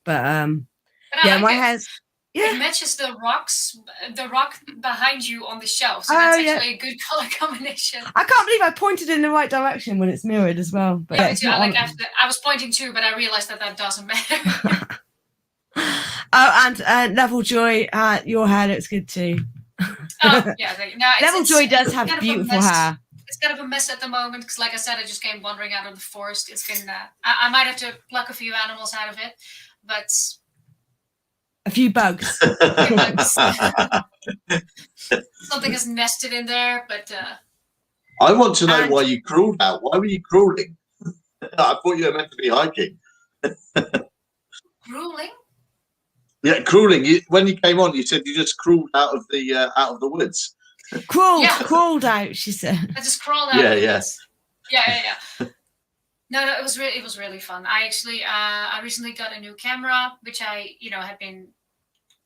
But yeah, my hair's. Yeah. It matches the rock behind you on the shelf. So that's actually a good color combination. I can't believe I pointed in the right direction when it's mirrored as well. But yeah, I was pointing too, but I realized that doesn't matter. Oh, and Level Joy, your hair looks good too. Oh, yeah. Level Joy does have beautiful hair. It's kind of a mess at the moment because, like I said, I just came wandering out of the forest. It's been, I might have to pluck a few animals out of it, but... A few bugs. Something is nested in there, but I want to know why you crawled out. Why were you crawling? I thought you were meant to be hiking. Crawling? Yeah, crawling. When you came on, you said you just crawled out of the woods. Crawled out. She said. I just crawled out. Yeah. No, it was really fun. I actually, I recently got a new camera, which I, had been,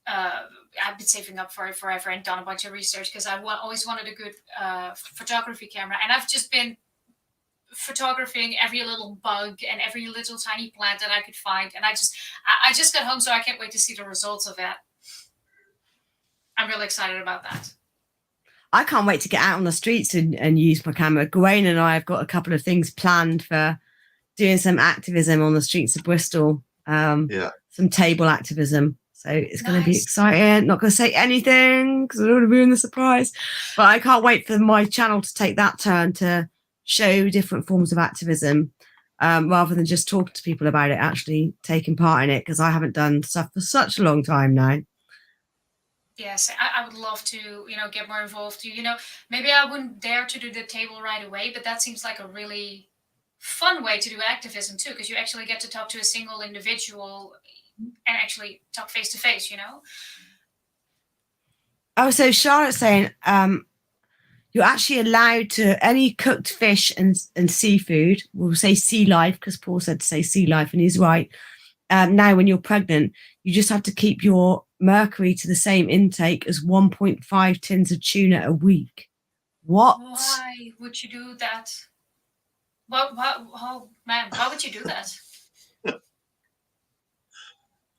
I've been saving up for it forever and done a bunch of research because I always wanted a good photography camera, and I've just been photographing every little bug and every little tiny plant that I could find, and I just got home, so I can't wait to see the results of that. I'm really excited about that. I can't wait to get out on the streets and use my camera. Gawain and I have got a couple of things planned for doing some activism on the streets of Bristol. Some table activism. So it's going to be exciting. Not going to say anything because I don't want to ruin the surprise. But I can't wait for my channel to take that turn to show different forms of activism rather than just talking to people about it, actually taking part in it, because I haven't done stuff for such a long time now. Yes, I would love to, get more involved too. Maybe I wouldn't dare to do the table right away, but that seems like a really fun way to do activism too, because you actually get to talk to a single individual and actually talk face to face, Oh, so Charlotte's saying you're actually allowed to any cooked fish and seafood, we'll say sea life, because Paul said to say sea life, and he's right. now when you're pregnant, you just have to keep your mercury to the same intake as 1.5 tins of tuna a week. What? Why would you do that? Oh man, why would you do that?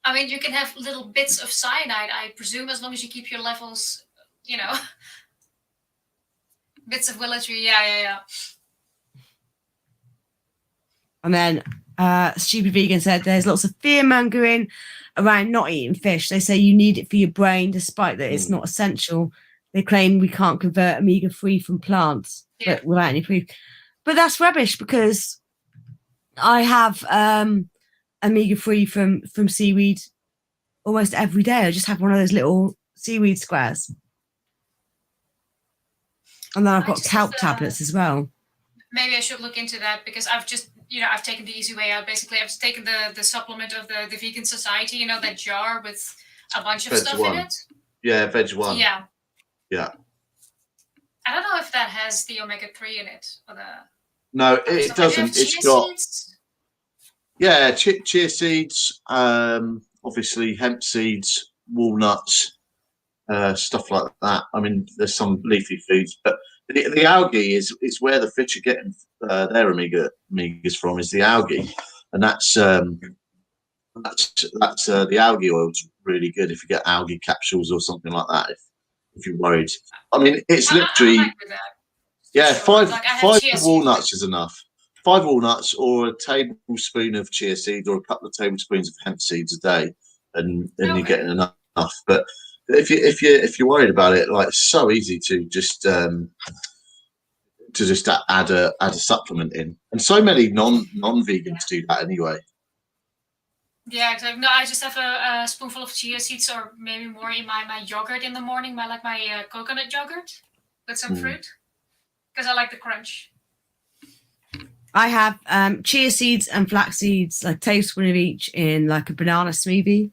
I mean, you can have little bits of cyanide, I presume, as long as you keep your levels, you know, bits of willetry. Yeah. And then Stupid Vegan said there's lots of fear mongering around not eating fish. They say you need it for your brain, despite that it's not essential. They claim we can't convert omega-3 from plants, but without any proof. But that's rubbish, because I have omega-3 from seaweed almost every day. I just have one of those little seaweed squares. And then I've got kelp tablets as well. Maybe I should look into that, because I've just, I've taken the easy way out. Basically, I've just taken the supplement of the Vegan Society, that jar with a bunch of Veg stuff one. in it. Yeah, Veg 1. Yeah. Yeah. I don't know if that has the omega-3 in it. Or No, it doesn't. It's got... Seeds? Yeah, chia seeds, obviously hemp seeds, walnuts, stuff like that. I mean, there's some leafy foods, but the algae is where the fish are getting their omegas from, is the algae, and that's the algae oil's really good if you get algae capsules or something like that. If you're worried, I mean, it's literally five walnuts is enough. 5 walnuts or a tablespoon of chia seeds or a couple of tablespoons of hemp seeds a day, and then you're getting enough. But if you're worried about it, like, it's so easy to just add a supplement in, and so many non-vegans do that anyway. Yeah, exactly. No, I just have a spoonful of chia seeds, or maybe more, in my yogurt in the morning. My coconut yogurt with some fruit, because I like the crunch. I have chia seeds and flax seeds, like a tablespoon of each, in like a banana smoothie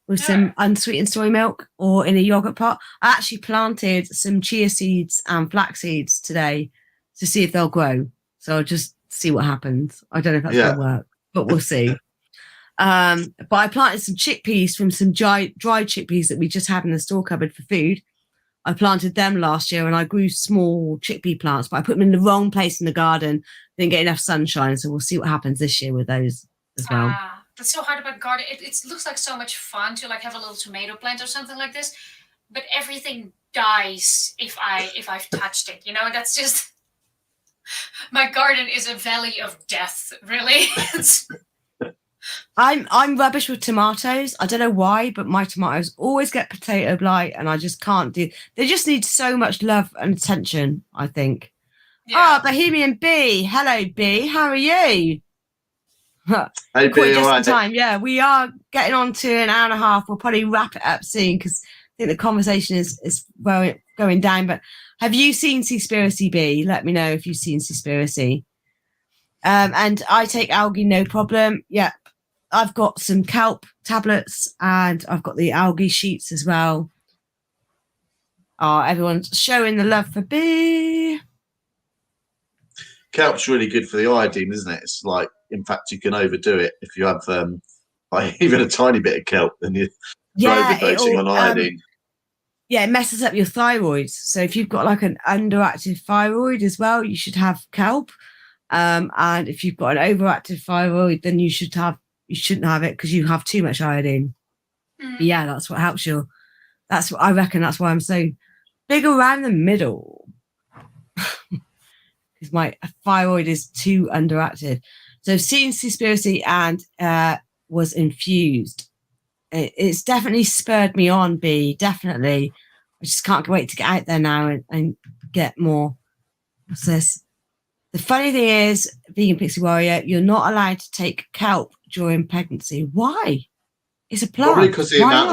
with some unsweetened soy milk, or in a yogurt pot. I actually planted some chia seeds and flax seeds today to see if they'll grow. So I'll just see what happens. I don't know if that's going to work, but we'll see. But I planted some chickpeas from some dried chickpeas that we just had in the store cupboard for food. I planted them last year, and I grew small chickpea plants, but I put them in the wrong place in the garden. Didn't get enough sunshine, so we'll see what happens this year with those as well. That's so hard about garden. It looks like so much fun to have a little tomato plant or something like this, but everything dies if I've touched it. That's just, my garden is a valley of death, really. I'm rubbish with tomatoes. I don't know why, but my tomatoes always get potato blight, and I just can't do. They just need so much love and attention, I think. Yeah. Bohemian B. Hello, B. How are you? Hey, B, all right. Time. Yeah, we are getting on to an hour and a half. We'll probably wrap it up soon, because I think the conversation is going down. But have you seen Seaspiracy, B? Let me know if you've seen Seaspiracy. And I take algae, no problem. Yeah. I've got some kelp tablets, and I've got the algae sheets as well. Everyone's showing the love for B. Kelp's really good for the iodine, isn't it? It's like, in fact, you can overdo it if you have even a tiny bit of kelp, then you're overdosing on iodine. It messes up your thyroid. So if you've got like an underactive thyroid as well, you should have kelp. And if you've got an overactive thyroid, then you shouldn't have it, because you have too much iodine. Yeah, that's what helps you. That's what I reckon. That's why I'm so big around the middle, because my thyroid is too underactive. So I've seen Seaspiracy and was infused. It's definitely spurred me on, B. Definitely. I just can't wait to get out there now and get more. What's this? The funny thing is, Vegan Pixie Warrior, you're not allowed to take kelp during pregnancy. Why? It's a plant. Probably because the amount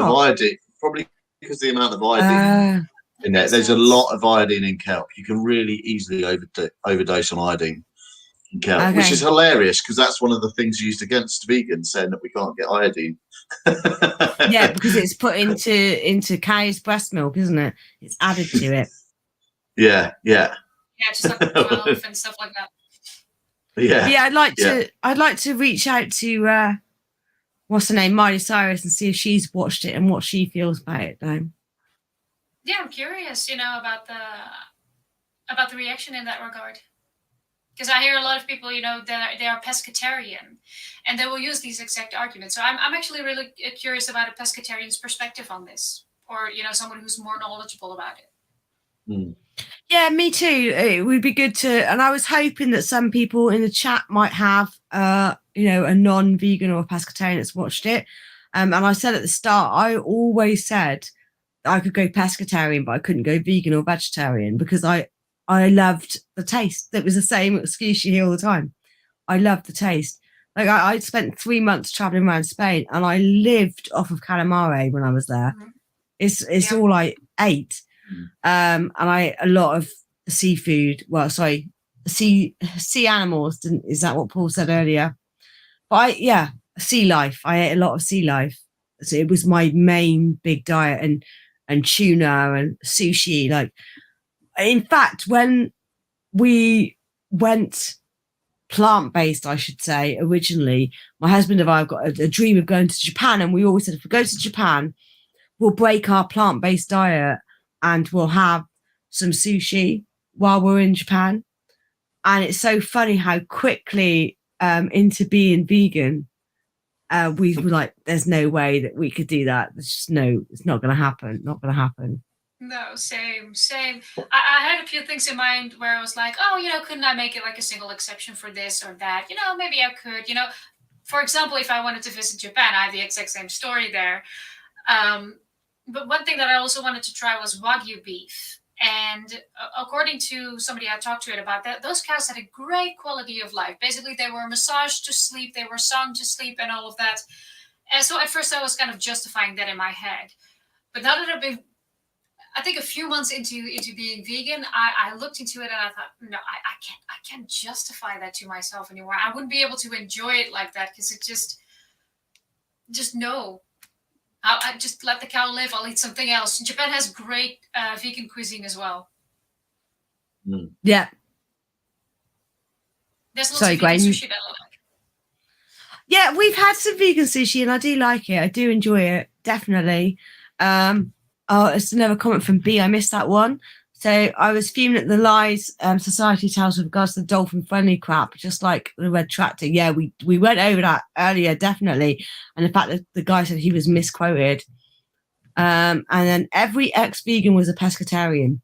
of iodine. In there. There's a lot of iodine in kelp. You can really easily overdose on iodine in kelp, which is hilarious, because that's one of the things used against vegans, saying that we can't get iodine. Yeah, because it's put into cow's breast milk, isn't it? It's added to it. Yeah. Yeah, just like 12 and stuff like that. Yeah. I'd like to reach out to what's her name, Miley Cyrus, and see if she's watched it and what she feels about it though. Yeah, I'm curious, about the reaction in that regard. Because I hear a lot of people, they are pescatarian, and they will use these exact arguments. So I'm actually really curious about a pescatarian's perspective on this, or someone who's more knowledgeable about it. Mm. Yeah, me too. It would be good to, and I was hoping that some people in the chat might have, a non-vegan or a pescatarian that's watched it. And I said at the start, I always said I could go pescatarian, but I couldn't go vegan or vegetarian because I loved the taste. That was the same excuse you hear all the time. I loved the taste. Like I spent 3 months traveling around Spain, and I lived off of calamari when I was there. Mm-hmm. It's all I ate. And a lot of seafood. Well, sorry, sea animals. Is that what Paul said earlier? But sea life. I ate a lot of sea life. So it was my main big diet, and tuna and sushi. Like, in fact, when we went plant-based, I should say, originally, my husband and I have got a dream of going to Japan, and we always said if we go to Japan, we'll break our plant-based diet and we'll have some sushi while we're in Japan. And it's so funny how quickly into being vegan, we were like, there's no way that we could do that. There's just it's not going to happen. Not going to happen. No, same. I had a few things in mind where I was like, couldn't I make it like a single exception for this or that? Maybe I could. For example, if I wanted to visit Japan, I have the exact same story there. But one thing that I also wanted to try was Wagyu beef. And according to somebody I talked to about that, those cows had a great quality of life. Basically, they were massaged to sleep, they were sung to sleep, and all of that. And so at first I was kind of justifying that in my head. But now that I've been, I think, a few months into being vegan, I looked into it and I thought, no, I can't justify that to myself anymore. I wouldn't be able to enjoy it like that because it just no. I just let the cow live. I'll eat something else. Japan has great vegan cuisine as well. Mm. Yeah. There's lots of vegan sushi that I like. Yeah, we've had some vegan sushi and I do like it. I do enjoy it, definitely. It's another comment from B. I missed that one. So I was fuming at the lies society tells with regards to the dolphin-friendly crap, just like the red tractor. Yeah, we went over that earlier, definitely. And the fact that the guy said he was misquoted. And then every ex-vegan was a pescatarian.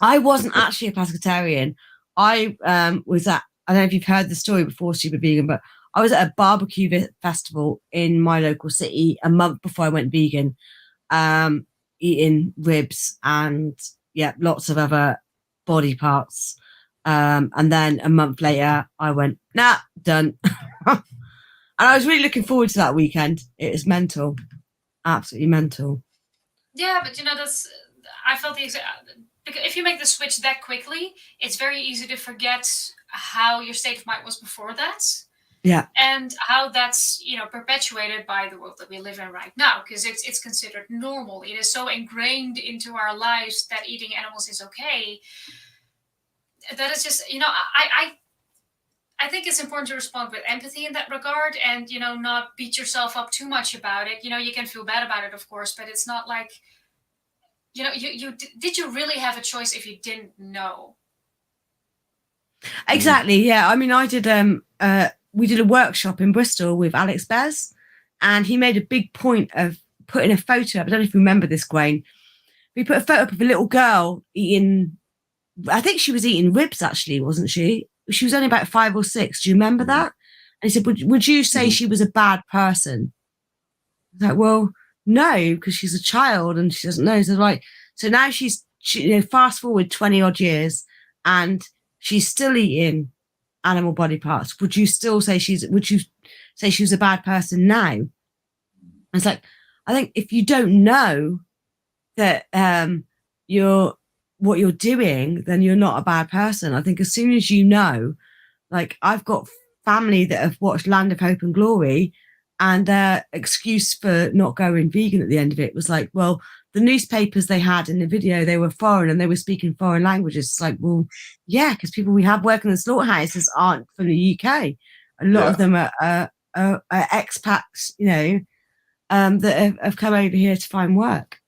I wasn't actually a pescatarian. I was at, I don't know if you've heard the story before, Super Vegan, but I was at a barbecue festival in my local city a month before I went vegan, eating ribs and lots of other body parts. And then a month later, I went, nah, done. And I was really looking forward to that weekend. It was mental, absolutely mental. Yeah, but I felt the exact. Because if you make the switch that quickly, it's very easy to forget how your state of mind was before that. Yeah. And how that's, perpetuated by the world that we live in right now, because it's considered normal. It is so ingrained into our lives that eating animals is okay. That is just, I think it's important to respond with empathy in that regard and, not beat yourself up too much about it. You can feel bad about it, of course, but it's not like, did you really have a choice if you didn't know? Exactly. Yeah. I mean, I did, we did a workshop in Bristol with Alex Bez, and he made a big point of putting a photo up. I don't know if you remember this, Gawain. We put a photo up of a little girl eating, I think she was eating ribs, actually, wasn't she? She was only about 5 or 6. Do you remember that? And he said, would you say she was a bad person? I was like, well, no, because she's a child and she doesn't know. So now she fast forward 20 odd years and she's still eating animal body parts. Would you say she was a bad person now? It's like, I think if you don't know that what you're doing, then you're not a bad person. I think as soon as you know, like I've got family that have watched Land of Hope and Glory, and their excuse for not going vegan at the end of it was like, well, the newspapers they had in the video, they were foreign and they were speaking foreign languages. It's like, well, yeah, because people we have working in the slaughterhouses aren't from the UK. A lot of them are expats, you know, that have come over here to find work.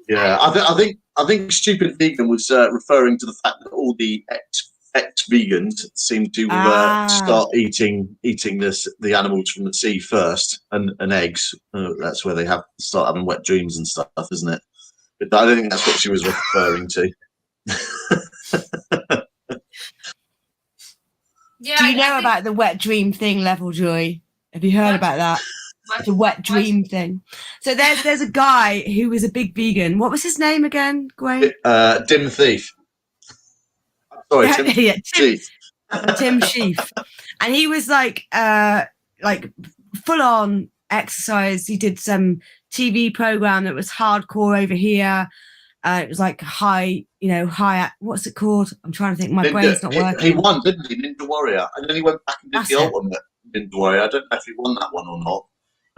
Yeah, I think Stupid Vegan was referring to the fact that all the ex-vegans seem to start eating the animals from the sea first, and eggs. That's where they start having wet dreams and stuff, isn't it? But I don't think that's what she was referring to. Do you know about the wet dream thing, Level Joy? Have you heard about that? The wet dream thing. So there's a guy who was a big vegan. What was his name again, Gawain? Dim Thief. Sorry, Tim. Yeah, Tim Sheaf. And he was like full on exercise. He did some TV program that was hardcore over here. It was like high. What's it called? I'm trying to think. My brain's not working. He won, didn't he? Ninja Warrior, and then he went back and did the Ultimate Ninja Warrior. I don't know if he won that one or not.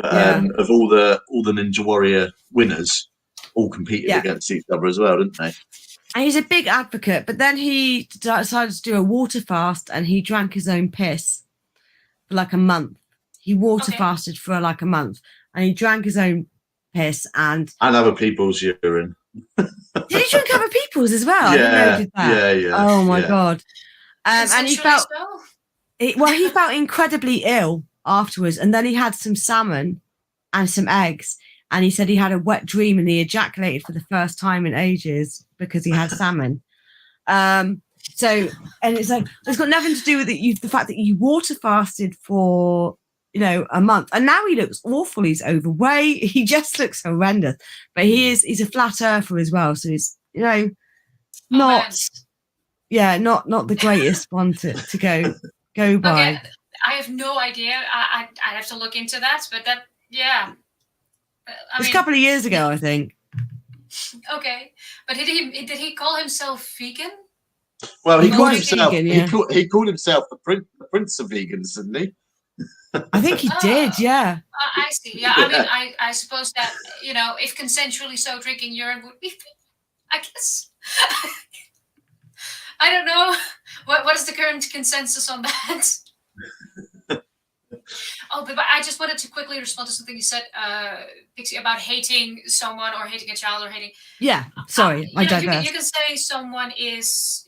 Of all the Ninja Warrior winners, all competed against each other as well, didn't they? And he's a big advocate, but then he decided to do a water fast, and he drank his own piss for like a month. He water fasted for like a month, and he drank his own piss and other people's urine. Did he drink other people's as well? I didn't know he did that. Yeah. Oh my god! And he felt he felt incredibly ill afterwards, and then he had some salmon and some eggs, and he said he had a wet dream and he ejaculated for the first time in ages because he had salmon. So, and it's like it's got nothing to do with it. The fact that you water fasted for a month, and now he looks awful. He's overweight. He just looks horrendous. But he's a flat earther as well. So he's not the greatest one to go by. Okay. I have no idea. I have to look into that. But that It's a couple of years ago, I think. Okay, but did he call himself vegan? Well, he called himself. Vegan, he called himself the Prince of Vegans, didn't he? I think he did. Yeah. I see. Yeah, I mean, I suppose that if consensually so, drinking urine would be. I guess. I don't know. What is the current consensus on that? Oh, but I just wanted to quickly respond to something you said, Pixie, about hating someone or hating a child or hating. Yeah, sorry, I digress. You can say someone is.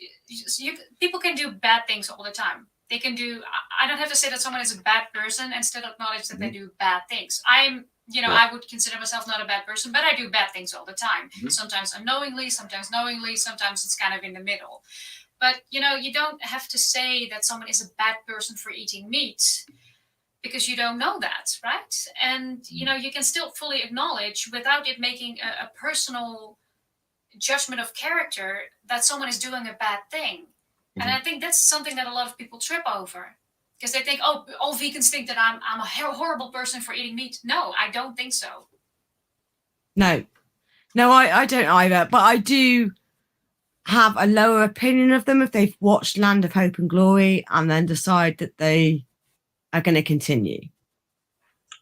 People can do bad things all the time. They can do. I don't have to say that someone is a bad person and still acknowledge that they do bad things. I would consider myself not a bad person, but I do bad things all the time. Mm-hmm. Sometimes unknowingly, sometimes knowingly, sometimes it's kind of in the middle. But you don't have to say that someone is a bad person for eating meat, because you don't know that, right? And you can still fully acknowledge without it making a personal judgment of character that someone is doing a bad thing. And I think that's something that a lot of people trip over, because they think, oh, all vegans think that I'm a horrible person for eating meat. No, I don't think so. No, I don't either. But I do have a lower opinion of them if they've watched Land of Hope and Glory and then decide that they are going to continue.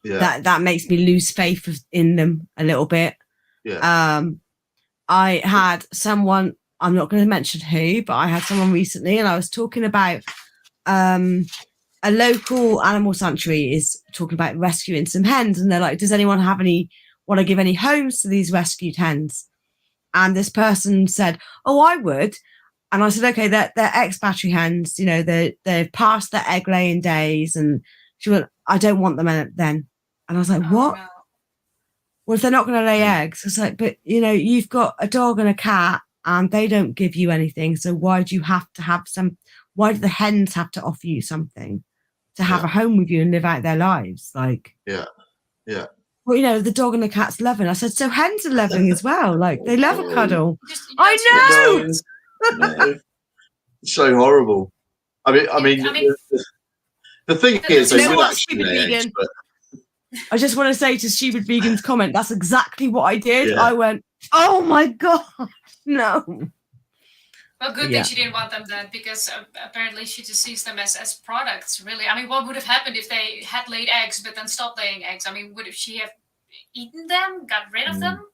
Yeah, that makes me lose faith in them a little bit. Yeah. I had someone. I'm not going to mention who, but I had someone recently, and I was talking about a local animal sanctuary is talking about rescuing some hens, and they're like, "Does anyone want to give any homes to these rescued hens?" And this person said, "Oh, I would." And I said, "Okay, they're ex-battery hens. They've passed their egg laying days." And she went, "I don't want them then." And I was like, "What?" No. Well, if they're not going to lay eggs, I was like, "But you've got a dog and a cat, and they don't give you anything. So why do you have to have some? Why do the hens have to offer you something to have a home with you and live out their lives?" Like, yeah. Well, the dog and the cat's loving. I said, so hens are loving as well. Like, they love a cuddle. I know. No. It's so horrible. I mean, the thing is, they will actually lay eggs, but... I just want to say to Stupid Vegan's comment, that's exactly what I did. Yeah. I went, oh my God, no. Well, good thing she didn't want them then, because apparently she just sees them as products, really. I mean, what would have happened if they had laid eggs but then stopped laying eggs? I mean, would she have eaten them, got rid of them?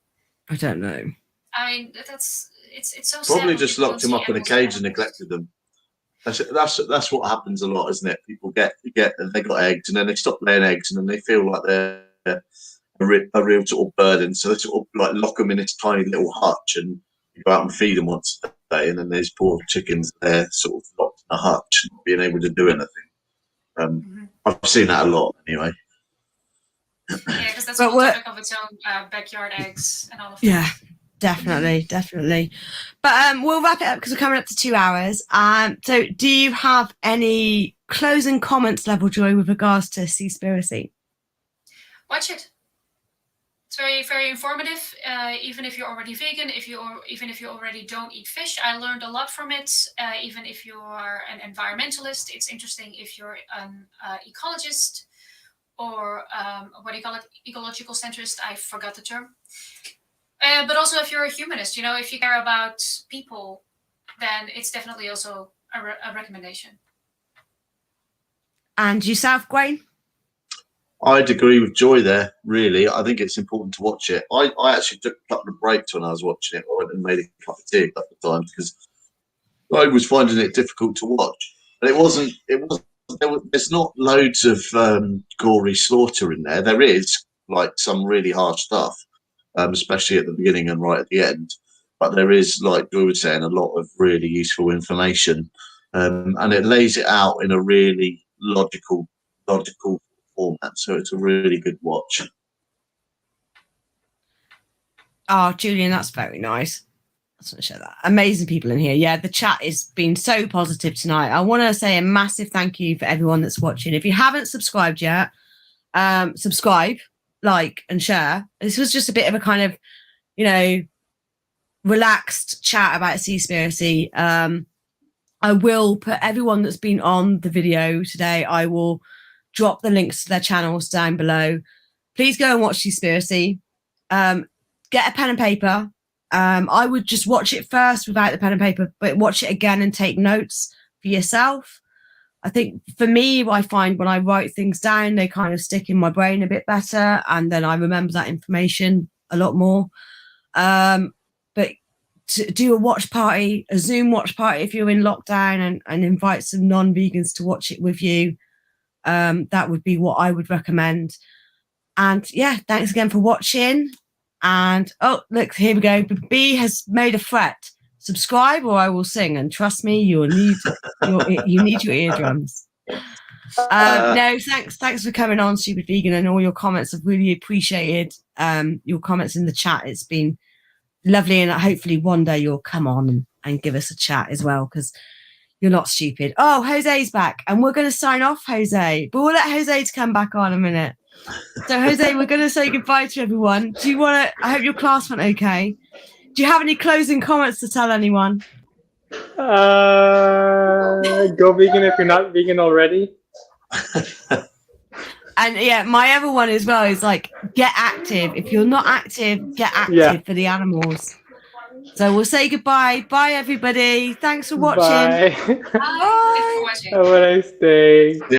I don't know. I mean, it's so probably sad just locked them up in a cage and neglected them. That's what happens a lot, isn't it? People they got eggs, and then they stop laying eggs, and then they feel like they're a real sort of burden. So they sort of like lock them in this tiny little hutch, and you go out and feed them once a day, and then there's poor chickens there, sort of locked in a hutch, not being able to do anything. I've seen that a lot, anyway. Yeah, because that's a whole topic of its own, backyard eggs and all of that. Yeah, definitely. But we'll wrap it up because we're coming up to 2 hours. So do you have any closing comments, Leveljoy, with regards to Seaspiracy? Watch it. It's very, very informative. Even if you're already vegan, even if you already don't eat fish, I learned a lot from it. Even if you are an environmentalist, it's interesting if you're an ecologist. Or what do you call it? Ecological centrist. I forgot the term. But also, if you're a humanist, if you care about people, then it's definitely also a recommendation. And yourself, Gawain? I'd agree with Joy there, really. I think it's important to watch it. I actually took a couple of breaks when I was watching it. I went and made a cup of tea a couple of times because I was finding it difficult to watch. But there's not loads of gory slaughter in there. There is like some really harsh stuff, especially at the beginning and right at the end. But there is, like Joy was saying, a lot of really useful information, and it lays it out in a really logical format. So it's a really good watch. Oh, Julian, that's very nice. I just want to share that. Amazing people in here. Yeah, the chat has been so positive tonight. I want to say a massive thank you for everyone that's watching. If you haven't subscribed yet, subscribe, like, and share. This was just a bit of a kind of, relaxed chat about Seaspiracy. I will put everyone that's been on the video today, I will drop the links to their channels down below. Please go and watch Seaspiracy. Get a pen and paper. I would just watch it first without the pen and paper, but watch it again and take notes for yourself. I think for me, I find when I write things down, they kind of stick in my brain a bit better, and then I remember that information a lot more. But to do a watch party, a Zoom watch party, if you're in lockdown, and invite some non-vegans to watch it with you, that would be what I would recommend. And yeah, thanks again for watching. And oh, look, here we go. B has made a threat. Subscribe or I will sing. And trust me, you need your eardrums. No, thanks for coming on, Stupid Vegan, and all your comments. I've really appreciated your comments in the chat. It's been lovely, and hopefully one day you'll come on and give us a chat as well, because you're not stupid. Oh, Jose's back, and we're going to sign off, Jose. But we'll let Jose to come back on a minute. So, Jose, we're going to say goodbye to everyone. Do you want to? I hope your class went okay. Do you have any closing comments to tell anyone? Go vegan if you're not vegan already. And yeah, my other one as well is like, get active. If you're not active, get active for the animals. So we'll say goodbye. Bye, everybody. Thanks for watching. Bye. Bye. Thanks for watching. Have a nice day.